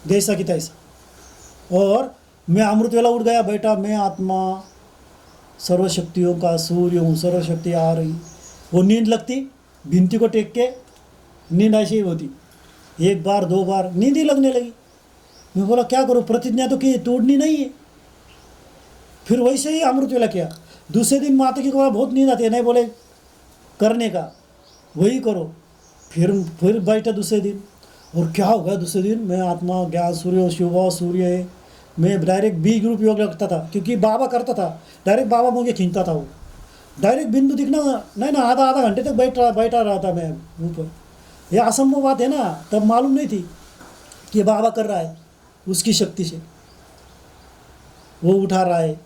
जैसा कि तैसा। और मैं अमृत वेला उठ गया, बैठा, मैं आत्मा सर्वशक्तियों का सूर्य हूँ, सर्वशक्ति आ रही। वो नींद लगती, भिंती को टेक के नींद ऐसी ही होती, 1 बार 2 बार नींद ही लगने लगी। मैं बोला क्या करूँ, प्रतिज्ञा तो की, तोड़नी नहीं है। फिर वैसे ही अमृत वेला किया। दूसरे दिन माता की को बहुत नींद आती है, नहीं बोले करने का, वही करो। फिर बैठा दूसरे दिन, और क्या हो गया दूसरे दिन, मैं आत्मा ज्ञान सूर्य, शिव सूर्य है, मैं डायरेक्ट B ग्रुप योग लगता था, क्योंकि बाबा करता था, डायरेक्ट बाबा मुझे खींचता था वो। डायरेक्ट बिंदु दिखना नहीं ना, आधा आधा घंटे तक बैठा रहा था मैं ऊपर। ये असंभव बात है ना, तब मालूम नहीं थी कि बाबा कर रहा है उसकी शक्ति से, वो उठा रहा है।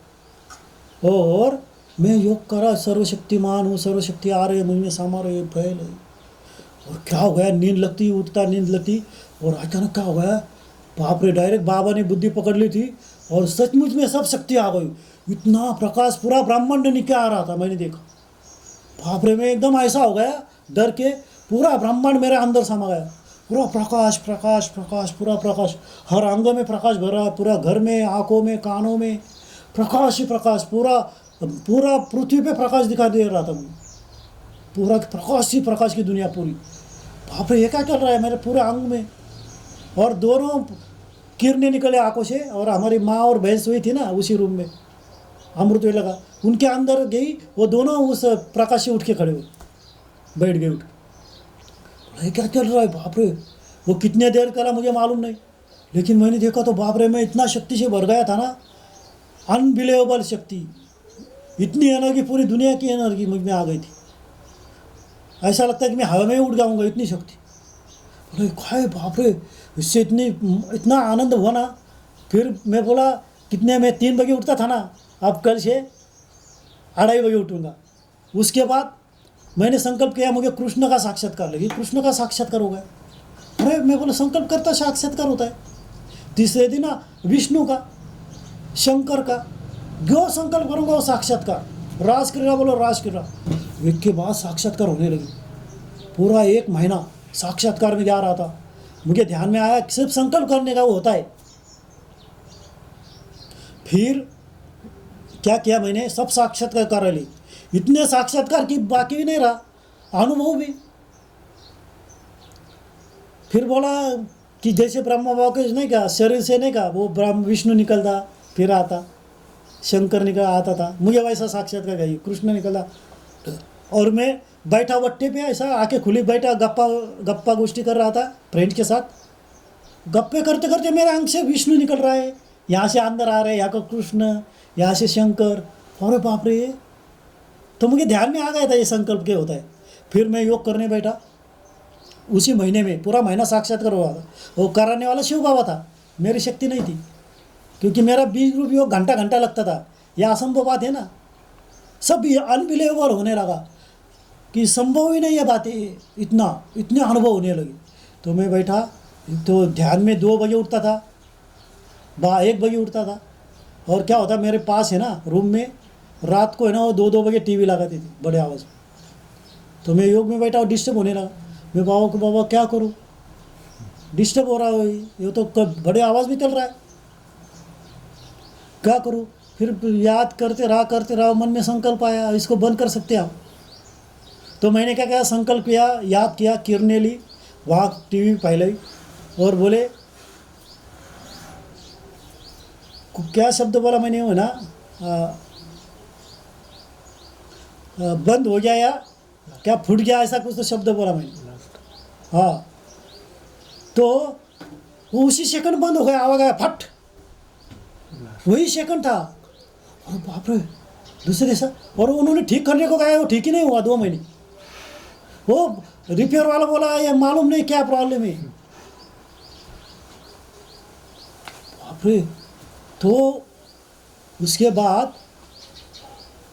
और मैं योग करा, सर्वशक्तिमान हूँ, सर्वशक्ति आ रही है मुझ में, समा रही है, फैल है। और क्या हो गया, नींद लगती उठता, नींद लगती, और अचानक क्या हो गया, बाप रे, डायरेक्ट बाबा ने बुद्धि पकड़ ली थी और सचमुच में सब शक्ति आ गई। इतना प्रकाश पूरा ब्रह्मांड निकल आ रहा था, मैंने देखा। बाप रे, मैं एकदम ऐसा हो गया डर के, पूरा ब्रह्मांड मेरे अंदर समा गया। पूरा प्रकाश प्रकाश प्रकाश, पूरा प्रकाश, हर अंग में प्रकाश भरा, पूरा घर में, आँखों में, कानों में प्रकाश ही प्रकाश, पूरा पूरा पृथ्वी पे प्रकाश दिखाई दे रहा था मुझे, पूरा प्रकाश ही प्रकाश की दुनिया पूरी। बाप रे, ये क्या चल रहा है मेरे पूरे अंग में। और दोनों किरणें निकले आंखों से, और हमारी माँ और बहन सोई थी ना उसी रूम में, अमृत वेला का, उनके अंदर गई, वो दोनों उस प्रकाश से उठ के खड़े हुए, बैठ गए उठ के। ये क्या चल रहा है, बाप रे। वो कितने देर करा मुझे मालूम नहीं, लेकिन मैंने देखा तो बाप रे, मैं इतना शक्ति से भर गया था ना, अनबिलीवेबल शक्ति, इतनी एनर्जी, पूरी दुनिया की एनर्जी मुझ में आ गई थी। ऐसा लगता है कि मैं हवा में उड़ जाऊंगा, इतनी शक्ति। बोले काय बाप रे, इससे इतना आनंद हुआ ना। फिर मैं बोला कितने, मैं 3 बजे उठता था ना, अब कल से 2:30 बजे उठूँगा। उसके बाद मैंने संकल्प किया, मुझे कृष्ण का साक्षात्कार लगी, कृष्ण का साक्षात्कार हो गया। अरे मैं बोला संकल्प करता साक्षात्कार होता है। तीसरे दिन ना विष्णु का, शंकर का, जो संकल्प करूँगा वो साक्षात्कार, राजक्रीड़ा बोलो राजक्रीड़ा। एक के बाद साक्षात्कार होने लगी। पूरा 1 महीना साक्षात्कार में जा रहा था। मुझे ध्यान में आया सिर्फ संकल्प करने का वो होता है। फिर क्या किया मैंने, सब साक्षात्कार कर ली, इतने साक्षात्कार की बाकी भी नहीं रहा, अनुभव भी। फिर बोला कि जैसे ब्रह्मा बाबा के नहीं क्या शरीर से नहीं क्या वो ब्रह्म विष्णु निकलता फिर आता, शंकर निकल आता था, मुझे वैसा साक्षात्कार गई, कृष्ण निकला। और मैं बैठा वट्टे पे ऐसा आके खुली बैठा, गप्पा गोष्ठी कर रहा था फ्रेंड के साथ। गप्पे करते करते मेरे अंग से विष्णु निकल रहा है, यहाँ से अंदर आ रहे हैं, यहाँ का कृष्ण, यहाँ से शंकर। अरे बाप रे, तो मुझे ध्यान में आ गया था ये संकल्प क्या होता है। फिर मैं योग करने बैठा, उसी महीने में पूरा महीना साक्षात्कार हुआ था। वो कराने वाला शिव बाबा था, मेरी शक्ति नहीं थी, क्योंकि मेरा 20 ग्रुप योग घंटा घंटा लगता था। यह असंभव बात है ना, सब अनबिलीवेबल होने लगा कि संभव ही नहीं है बातें, इतने अनुभव होने लगे। तो मैं बैठा, तो ध्यान में 2 बजे उठता था, 1 बजे उठता था। और क्या होता मेरे पास है ना रूम में, रात को है ना वो 2-2 बजे टीवी लगाती थी बड़े आवाज़ में। तो मैं योग में बैठा और डिस्टर्ब होने लगा। मैं बाबा को, बाबा क्या करूँ, डिस्टर्ब हो रहा है, ये तो बड़े आवाज़ में चल रहा है, क्या करूँ। फिर याद करते रहा, मन में संकल्प आया इसको बंद कर सकते हैं आप। तो मैंने क्या किया, संकल्प किया, याद किया, किरणें ली, वहाँ टीवी पहले, और बोले क्या शब्द बोला मैंने, हो ना बंद हो गया या क्या फूट गया, ऐसा कुछ तो शब्द बोला मैंने। हाँ, तो वो उसी सेकंड बंद हो गया, आवाज आया फट, वही सेकंड था। और बाप रे, दूसरे से, और उन्होंने ठीक करने को कहा, वो ठीक ही नहीं हुआ 2 महीने। वो रिपेयर वाला बोला ये मालूम नहीं क्या प्रॉब्लम है। बाप रे, तो उसके बाद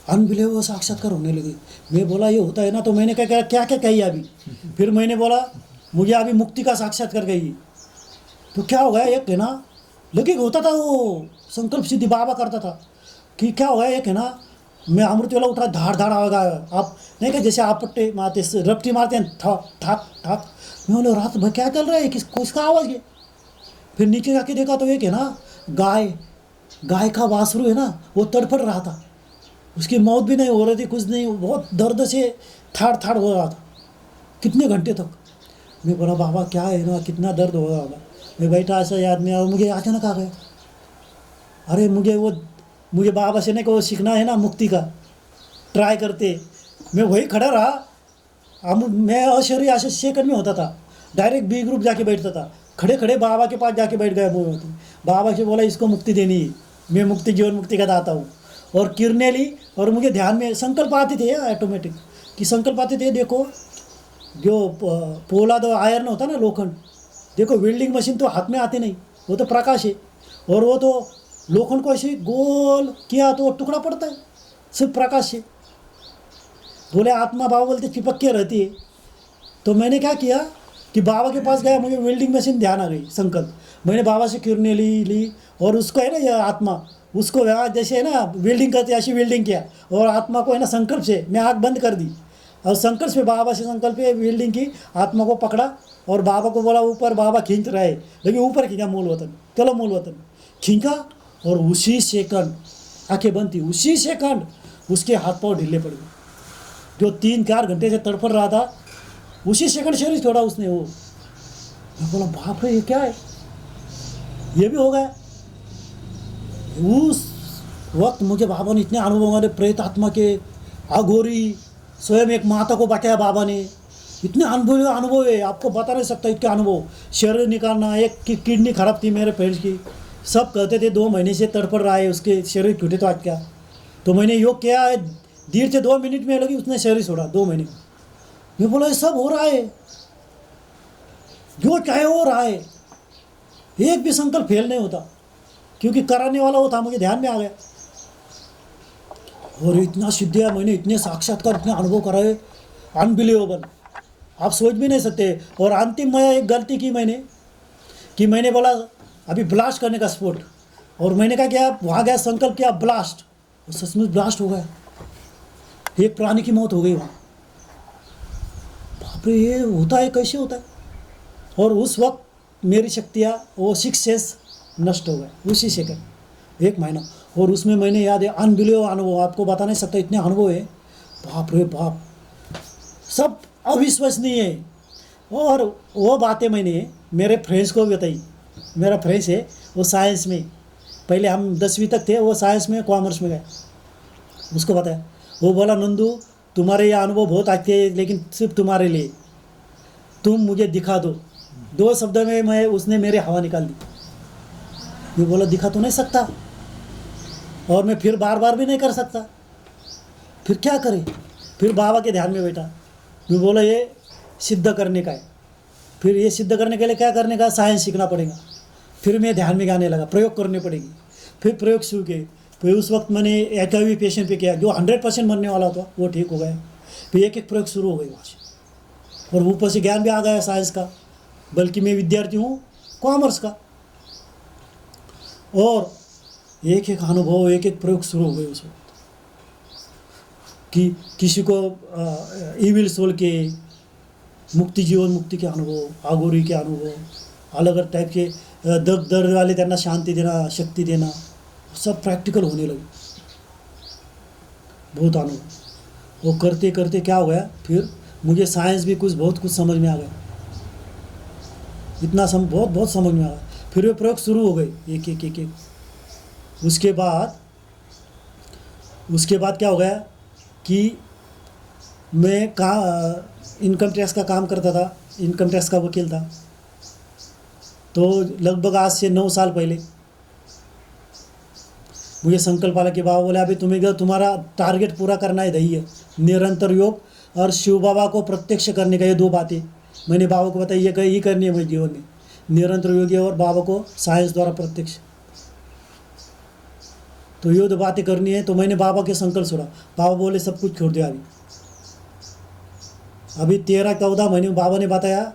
अनबिलीवेबल साक्षात्कार होने लगे। मैं बोला ये होता है ना, तो मैंने क्या क्या कही अभी। फिर मैंने बोला मुझे अभी मुक्ति का साक्षात्कार कही। तो क्या हो गया, एक है ना लगे होता था वो संकल्प सिद्धि बाबा करता था कि क्या हो गया, एक है ना मैं अमृत वेला उठा, धाड़ धाड़ आएगा, आप नहीं क्या जैसे आप पट्टे मारते रपटी मारते हैं, ठक ठक ठक। मैं बोला रात भर क्या चल रहा है, किसका आवाज़ है। फिर नीचे जाके देखा तो एक है ना गाय का बासरू है ना, वो तड़फड़ रहा था, उसकी मौत भी नहीं हो रही थी, कुछ नहीं, बहुत दर्द से थाड़ थाड़ हो रहा था कितने घंटे तक। मैं बोला बाबा क्या है ना, कितना दर्द हो रहा होगा। मैं बैठा ऐसा याद में, और मुझे अचानक आ गया, अरे मुझे बाबा से नहीं को सीखना है ना मुक्ति का, ट्राई करते। मैं वही खड़ा रहा, मैं अशरीर ऐसे सेकंड में होता था, डायरेक्ट बी ग्रुप जाके बैठता था, खड़े खड़े बाबा के पास जाके बैठ गया। वो बाबा से बोला इसको मुक्ति देनी है, मैं मुक्ति जीवन मुक्ति का दाता हूँ। और किरणें ली और मुझे ध्यान में संकल्प आते थे ऑटोमेटिक कि संकल्प आते थे, देखो जो पोलाद और आयरन होता ना लोखंड, देखो वेल्डिंग मशीन तो हाथ में आती नहीं, वो तो प्रकाश है, और वो तो लोखंड को ऐसे गोल किया तो टुकड़ा पड़ता है, सिर्फ प्रकाश है। बोले आत्मा बाबा बोलते चिपक के रहती है। तो मैंने क्या किया कि बाबा के पास गया, मुझे वेल्डिंग मशीन ध्यान आ गई, संकल्प, मैंने बाबा से किरणें ली और उसको है ना यह आत्मा, उसको जैसे है ना वेल्डिंग करते ऐसी वेल्डिंग किया, और आत्मा को है ना संकल्प से मैं आँख बंद कर दी और संकल्प से बाबा से संकल्प पे वेल्डिंग की, आत्मा को पकड़ा और बाबा को बोला ऊपर, बाबा खींच रहे, लेकिन ऊपर खींचा मूल वतन, चलो मूल वतन खींचा, और उसी सेकंड आंखें बंद थी, उसी सेकंड उसके हाथ पाँव ढीले पड़ गए। जो 3-4 घंटे से तड़फड़ रहा था, उसी सेकंड शरीर छोड़ा उसने। वो मैं बोला बाप रे ये क्या है, ये भी हो गया। उस वक्त मुझे बाबा ने इतने अनुभव हमारे प्रेत आत्मा के, अघोरी, स्वयं एक माता को बताया बाबा ने, इतने अनुभव है, आपको बता नहीं सकता इतने अनुभव। शरीर निकालना, एक किडनी खराब थी मेरे फ्रेंड्स की, सब कहते थे 2 महीने से तड़पड़ रहा है, उसके शरीर छूटे तो आज क्या। तो मैंने योग किया है, 1.5 से 2 मिनट में लगी उसने शरीर छोड़ा 2 महीने में। मैं बोला ये सब हो रहा है, जो चाहे हो रहा है, एक भी संकल्प फेल नहीं होता, क्योंकि कराने वाला वो था, मुझे ध्यान में आ गया। और इतना सिद्धियाँ मैंने, इतने साक्षात्कार, इतने अनुभव कराए, अनबिलीवेबल, आप सोच भी नहीं सकते। और अंतिम मैं एक गलती की मैंने, कि मैंने बोला अभी ब्लास्ट करने का स्पोर्ट, और मैंने कहा क्या, वहाँ गया संकल्प किया ब्लास्ट, और सचमुच ब्लास्ट हो गया, एक प्राणी की मौत हो गई वहाँ। बाप रे ये होता है, कैसे होता है। और उस वक्त मेरी शक्तियाँ, वो 6 सेंस नष्ट हो गए उसी सेकंड, 1 महीना। और उसमें मैंने याद है अनबिलीवेबल अनुभव, आपको बता नहीं सकता इतने अनुभव है, बाप रे बाप, सब अविश्वसनीय है। और वो बातें मैंने मेरे फ्रेंड्स को भी बताई। मेरा फ्रेंड्स है वो साइंस में, पहले हम 10वीं तक थे, वो साइंस में कॉमर्स में गए, उसको बताया। वो बोला नंदू तुम्हारे ये अनुभव बहुत अच्छे हैं, लेकिन सिर्फ तुम्हारे लिए, तुम मुझे दिखा दो। 2 शब्दों में मैं, उसने मेरे हवा निकाल दी। ये बोला दिखा तो नहीं सकता, और मैं फिर बार बार भी नहीं कर सकता, फिर क्या करें। फिर बाबा के ध्यान में बैठा, मैं बोला ये सिद्ध करने का है, फिर ये सिद्ध करने के लिए क्या करने का, साइंस सीखना पड़ेगा। फिर मैं ध्यान में आने लगा, प्रयोग करने पड़ेगी। फिर प्रयोग शुरू किए। फिर उस वक्त मैंने HIV पेशेंट पे किया, जो 100% मरने वाला था वो ठीक हो गया। फिर एक प्रयोग शुरू हो गई वहाँ से, और ऊपर से ज्ञान भी आ गया साइंस का, बल्कि मैं विद्यार्थी हूँ कॉमर्स का। और एक अनुभव, एक प्रयोग शुरू हो गए उस वक्त, कि किसी को इविल सोल के मुक्ति, जीवन मुक्ति के अनुभव, आगोरी के अनुभव, अलग अलग टाइप के दर्द वाले त्यांना शांति देना, शक्ति देना, सब प्रैक्टिकल होने लगे, बहुत अनुभव। वो करते करते क्या हो गया, फिर मुझे साइंस भी बहुत कुछ समझ में आ गया, इतना बहुत समझ में आ गया। फिर वे प्रयोग शुरू हो गए एक। उसके बाद क्या हो गया कि मैं इनकम टैक्स का काम करता था, इनकम टैक्स का वकील था। तो लगभग आज से 9 साल पहले मुझे संकल्प वाला के बाबा बोले अभी तुम्हारा टारगेट पूरा करना है, दही है निरंतर योग और शिव बाबा को प्रत्यक्ष करने का। ये 2 बातें मैंने बाबा को बताई, ये करनी है मेरे जीवन में, निरंतर योगी और बाबा को साइंस द्वारा प्रत्यक्ष। तो ये 2 बातें करनी है। तो मैंने बाबा के संकल्प छोड़ा। बाबा बोले सब कुछ छोड़ दिया, अभी 13-14 महीने में बाबा ने बताया,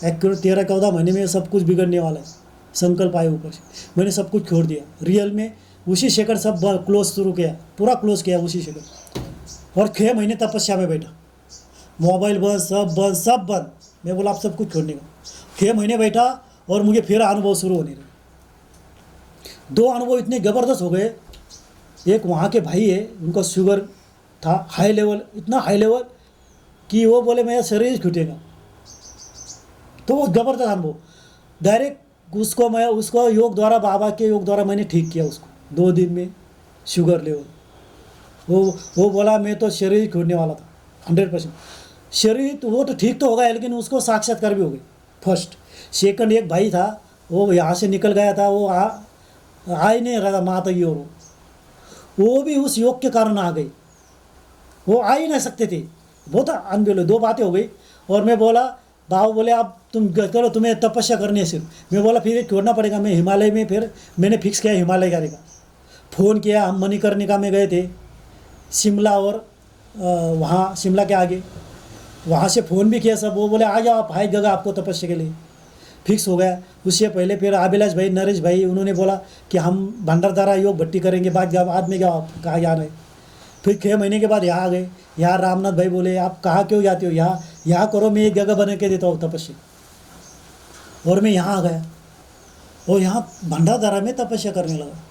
एक्यूरेट 13-14 महीने में सब कुछ बिगड़ने वाला है। संकल्प आए ऊपर से, मैंने सब कुछ छोड़ दिया। रियल में उसी सेकंड सब क्लोज शुरू किया, पूरा क्लोज किया उसी सेकंड। और 6 महीने तपस्या में बैठा, मोबाइल बंद, सब बंद। मैं बोला आप सब कुछ छोड़ने का। 6 महीने बैठा और मुझे फिर अनुभव शुरू होने लगे। 2 अनुभव इतने ज़बरदस्त हो गए। एक वहाँ के भाई है, उनका शुगर था हाई लेवल, इतना हाई लेवल कि वो बोले मेरा शरीर छूटेगा। तो वो ज़बरदस्त अनुभव, डायरेक्ट उसको योग द्वारा, बाबा के योग द्वारा मैंने ठीक किया उसको 2 दिन में शुगर लेवल। वो बोला मैं तो शरीर छोड़ने वाला था 100%। शरीर तो वो तो ठीक तो हो गया, लेकिन उसको साक्षात्कार भी हो गई। फर्स्ट सेकंड एक भाई था, वो यहाँ से निकल गया था, वो आ ही नहीं रहा था माता की ओर। वो भी उस योग के कारण आ गई, वो आ ही नहीं सकते थे, बहुत अनबिल 2 बातें हो गई। और मैं बोला, बाबा बोले आप तुम करो, तुम्हें तपस्या करनी है सिर्फ। मैं बोला फिर ये छोड़ना पड़ेगा, मैं हिमालय में, फिर मैंने फिक्स किया हिमालय जाने का। फ़ोन किया, हम मणिकर्णिका में गए थे, शिमला और वहाँ शिमला के आगे, वहाँ से फ़ोन भी किया सब। वो बोले आ जाओ आप, है जगह आपको तपस्या के लिए, फिक्स हो गया। उससे पहले फिर अभिलाष भाई, नरेश भाई, उन्होंने बोला कि हम भंडारदारा योग भट्टी करेंगे, बाद में जाओ आप कहाँ जाना है। फिर 6 महीने के बाद यहाँ आ गए। यहाँ रामनाथ भाई बोले आप कहाँ क्यों जाते हो, यहाँ करो, मैं एक जगह बना के देता हूँ तपस्या। और मैं यहाँ आ गया और यहाँ भंडारदारा में तपस्या करने लगा।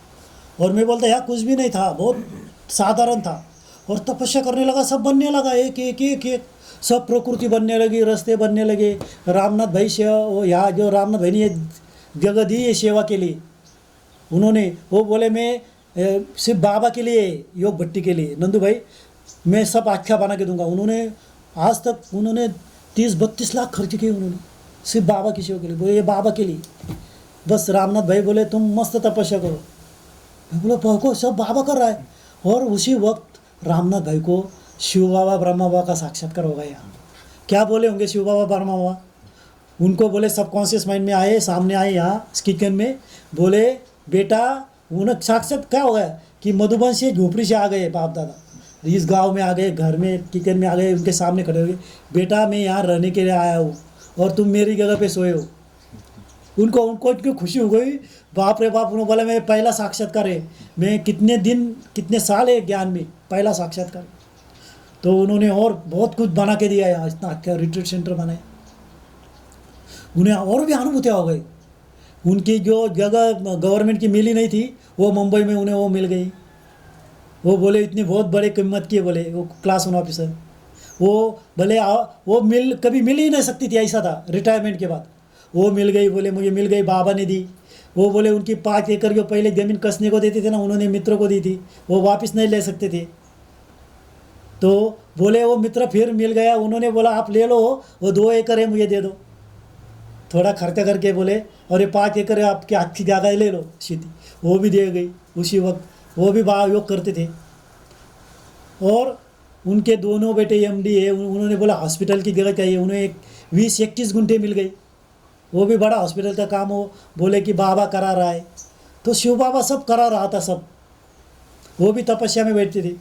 और मैं बोलता यहाँ कुछ भी नहीं था, बहुत साधारण था, और तपस्या करने लगा, सब बनने लगा, एक एक एक एक सब प्रकृति बनने लगी, रास्ते बनने लगे। रामनाथ भाई से वो यहाँ जो रामनाथ भाई ने ये जगह दी है सेवा के लिए, उन्होंने वो बोले मैं सिर्फ बाबा के लिए, योग भट्टी के लिए, नंदू भाई मैं सब अच्छा बना के दूंगा। उन्होंने आज तक उन्होंने 30-32 लाख खर्च किए उन्होंने सिर्फ बाबा की सेवा के लिए। बोले ये बाबा के लिए बस। रामनाथ भाई बोले तुम मस्त तपस्या करो। मैं बोला को सब बाबा कर रहा है। और उसी वक्त रामनाथ भाई को शिव बाबा ब्रह्मा बाबा का साक्षात्कार होगा। यहाँ क्या बोले होंगे शिव बाबा ब्रह्मा बाबा, उनको बोले सबकॉन्शियस माइंड में आए, सामने आए यहाँ किचन में, बोले बेटा उन्हें साक्षात क्या हो गया कि मधुबन से झोपड़ी से आ गए बाप दादा, इस गांव में आ गए, घर में किचन में आ गए, उनके सामने खड़े हो गए, बेटा मैं यहाँ रहने के लिए आया हूँ और तुम मेरी जगह पे सोए हो। उनको इतनी खुशी हो गई, बाप रे बाप। उन्होंने बोला मैं पहला साक्षात्कार है, मैं कितने दिन कितने साल है ज्ञान में, पहला साक्षात्कार। तो उन्होंने और बहुत कुछ बना के दिया यहाँ, इतना अच्छा रिट्रीट सेंटर बनाया। उन्हें और भी अनुभूतियाँ हो गई। उनकी जो जगह गवर्नमेंट की मिली नहीं थी, वो मुंबई में उन्हें वो मिल गई। वो बोले इतनी बहुत बड़े कीमत की है, बोले वो क्लास 1 ऑफिसर, वो भले वो कभी मिल ही नहीं सकती थी, ऐसा था। रिटायरमेंट के बाद वो मिल गई, बोले मुझे मिल गई, बाबा ने दी। वो बोले उनकी 5 एकड़ जो पहले ज़मीन कसने को देते थे ना, उन्होंने मित्रों को दी थी, वो वापस नहीं ले सकते थे। तो बोले वो मित्र फिर मिल गया, उन्होंने बोला आप ले लो, वो 2 एकड़ है मुझे दे दो, थोड़ा खर्चा करके। बोले और ये 5 एकड़ आपकी अच्छी जगह ले लो सीधी, वो भी दे गई उसी वक्त। वो भी बाबा योग करते थे। और उनके दोनों बेटे एमडी है, उन्होंने बोला हॉस्पिटल की जगह चाहिए, उन्हें 20-21 गुंठे मिल गई। वो भी बड़ा हॉस्पिटल का काम हो, बोले कि बाबा करा रहा है। तो शिव बाबा सब करा रहा था सब। वो भी तपस्या में बैठते थे,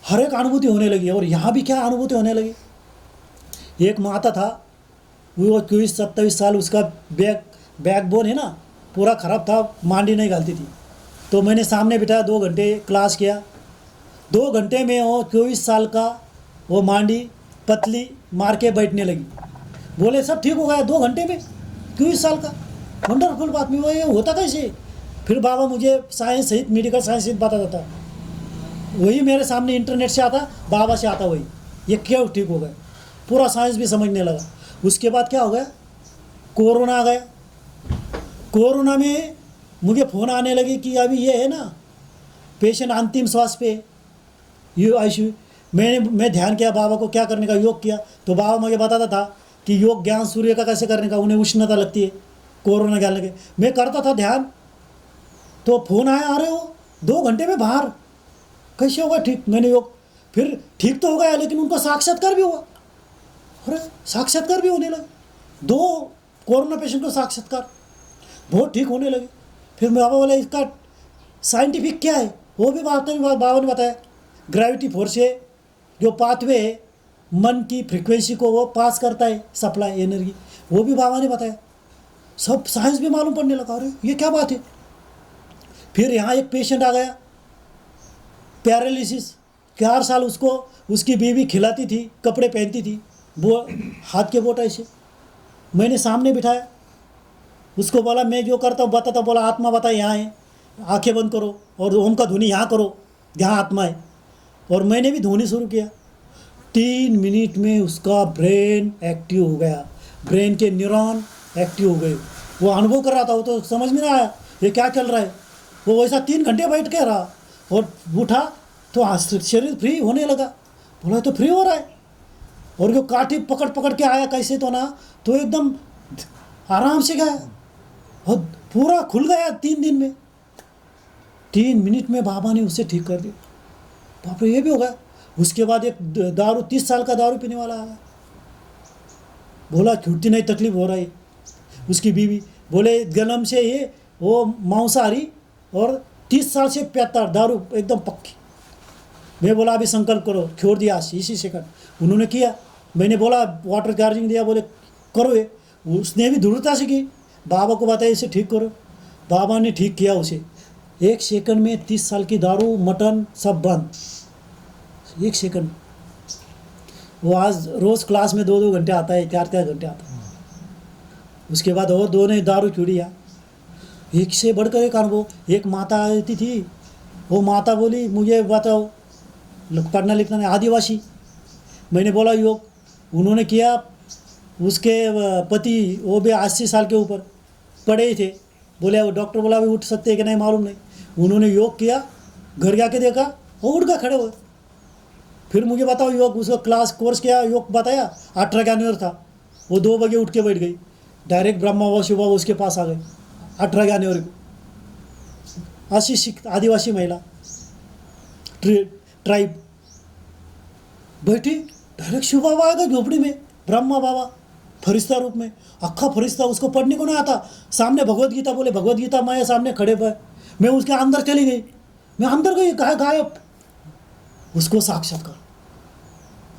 हर एक अनुभूति होने लगी। और यहाँ भी क्या अनुभूति होने लगी। एक माता था, वो 24-27 साल, उसका बैकबोन है ना पूरा ख़राब था, मांडी नहीं घालती थी। तो मैंने सामने बिठाया, 2 घंटे क्लास किया। 2 घंटे में वो 24 साल का वो मांडी पतली मार के बैठने लगी। बोले सब ठीक हो गया 2 घंटे में, 24 साल का, वंडरफुल बात में। वो ये होता कैसे। फिर बाबा मुझे साइंस सहित, मेडिकल साइंस सहित बताता था, वही मेरे सामने इंटरनेट से आता, बाबा से आता वही, ये क्यों ठीक हो गया, पूरा साइंस भी समझने लगा। उसके बाद क्या हो गया, कोरोना आ गया। कोरोना में मुझे फ़ोन आने लगे कि अभी ये है ना पेशेंट अंतिम श्वास पे, ये आईसीयू। मैं ध्यान किया बाबा को क्या करने का, योग किया। तो बाबा मुझे बताता था कि योग ज्ञान सूर्य का कैसे करने का, उन्हें उष्णता लगती है कोरोना के लगे। मैं करता था ध्यान, तो फ़ोन आया, अरे वो 2 घंटे में बाहर, कैसे होगा ठीक। मैंने योग, फिर ठीक तो हो गया, लेकिन उनका साक्षात्कार भी हुआ। अरे साक्षात्कार भी होने लगे, 2 कोरोना पेशेंट को साक्षात्कार, बहुत ठीक होने लगे। फिर बाबा बोले इसका साइंटिफिक क्या है, वो भी बाबा ने बताया। ग्रेविटी फोर्स है, जो पाथवे है मन की फ्रीक्वेंसी को वो पास करता है, सप्लाई एनर्जी, वो भी बाबा ने बताया। सब साइंस भी मालूम पड़ने लगा, अरे ये क्या बात है। फिर यहाँ एक पेशेंट आ गया, पैरालिसिस, 4 साल उसको उसकी बीवी खिलाती थी, कपड़े पहनती थी, वो हाथ के बोटा ऐसे। मैंने सामने बिठाया, उसको बोला मैं जो करता हूँ बताता, बोला आत्मा बता यहाँ है, आंखें बंद करो और ओम का ध्वनि यहाँ करो जहाँ आत्मा है। और मैंने भी ध्वनि शुरू किया। 3 मिनट में उसका ब्रेन एक्टिव हो गया, ब्रेन के न्यूरॉन एक्टिव हो गए। वो अनुभव कर रहा था, वो तो समझ में नहीं आया ये क्या चल रहा है। वो वैसा 3 घंटे बैठ के रहा और उठा तो शरीर फ्री होने लगा। बोला तो फ्री हो रहा है। और जो काठी पकड़ के आया कैसे तो ना, तो एकदम आराम से गया और पूरा खुल गया 3 दिन में। 3 मिनट में बाबा ने उसे ठीक कर दिया। बाप रे, ये भी हो गया। उसके बाद एक दारू 30 साल का दारू पीने वाला आया, बोला छूटती नहीं, तकलीफ हो रही। उसकी बीवी बोले जन्म से ये वो मांसाहारी और 30 साल से पीता दारू एकदम पक्की। मैं बोला अभी संकल्प करो, छोड़ दिया इसी सेकंड। उन्होंने किया। मैंने बोला वाटर चार्जिंग दिया, बोले करो ये। उसने भी दृढ़ता से की, बाबा को बताया इसे ठीक करो। बाबा ने ठीक किया उसे। 1 सेकंड में 30 साल की दारू मटन सब बंद, 1 सेकंड। वो आज रोज़ क्लास में 2-2 घंटे आता है, 4-4 घंटे आता है। उसके बाद और 2 ने दारू छुड़िया। एक से बढ़कर एक अनुभव। एक माता आती थी, वो माता बोली मुझे बताओ पढ़ना लिखना नहीं, आदिवासी। मैंने बोला योग। उन्होंने किया। उसके पति वो भी 80 साल के ऊपर पड़े ही थे। बोले वो डॉक्टर बोला अभी उठ सकते हैं कि नहीं मालूम नहीं। उन्होंने योग किया, घर जाके देखा वो उठ गया, खड़े हुए। फिर मुझे बताओ योग, उसका क्लास कोर्स किया, योग बताया। 18 ज्ञानेश्वर था, वो 2 बजे उठ के बैठ गई, डायरेक्ट ब्रह्मा बाबा शिव बाबा उसके पास आ गए। 18 ज्ञानेश्वर को 80 सिख आदिवासी महिला ट्राइब बैठी, डायरेक्ट शिव बाबा आ गए झोपड़ी में, ब्रह्मा बाबा फरिश्ता रूप में, अक्खा फरिश्ता। उसको पढ़ने को नहीं आता। सामने भगवत गीता बोले, भगवत गीता मैं सामने खड़े पर, मैं उसके अंदर चली गई। मैं अंदर गई, कहा गायब। उसको साक्षात्कार।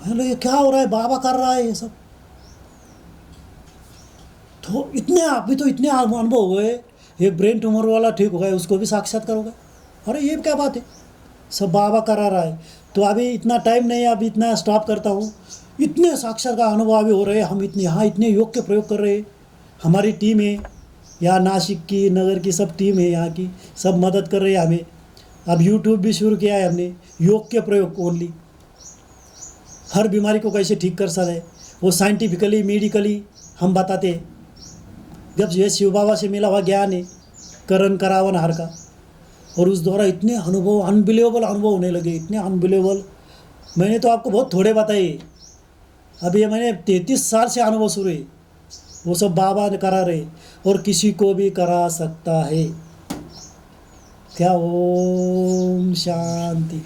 मैंने ये क्या हो रहा है, बाबा कर रहा है ये सब। तो इतने अभी तो इतने अनुभव हो गए। एक ब्रेन ट्यूमर वाला ठीक हो गया, उसको भी साक्षात्कार हो गया। अरे ये क्या बात है, सब बाबा करा रहा है। तो अभी इतना टाइम नहीं है, अभी इतना स्टॉप करता हूँ। इतने साक्षात्कार अनुभव अभी हो रहे हैं। हम इतने यहाँ इतने योग के प्रयोग कर रहे हैं। हमारी टीम है यहाँ, नासिक की, नगर की सब टीम है यहाँ की, सब मदद कर रहे हैं हमें। अब यूट्यूब भी शुरू किया है हमने, योग के प्रयोग ओनली। हर बीमारी को कैसे ठीक कर सकते हैं वो साइंटिफिकली मेडिकली हम बताते हैं। जब ये शिव बाबा से मिला हुआ ज्ञान है, करण करावन हर का, और उस द्वारा इतने अनुभव, अनबिलीवेबल अनुभव होने लगे, इतने अनबिलीवेबल। मैंने तो आपको बहुत थोड़े बताए। अभी ये मैंने 33 साल से अनुभव शुरू है, वो सब बाबा ने करा रहे, और किसी को भी करा सकता है। क्या ओम शांति।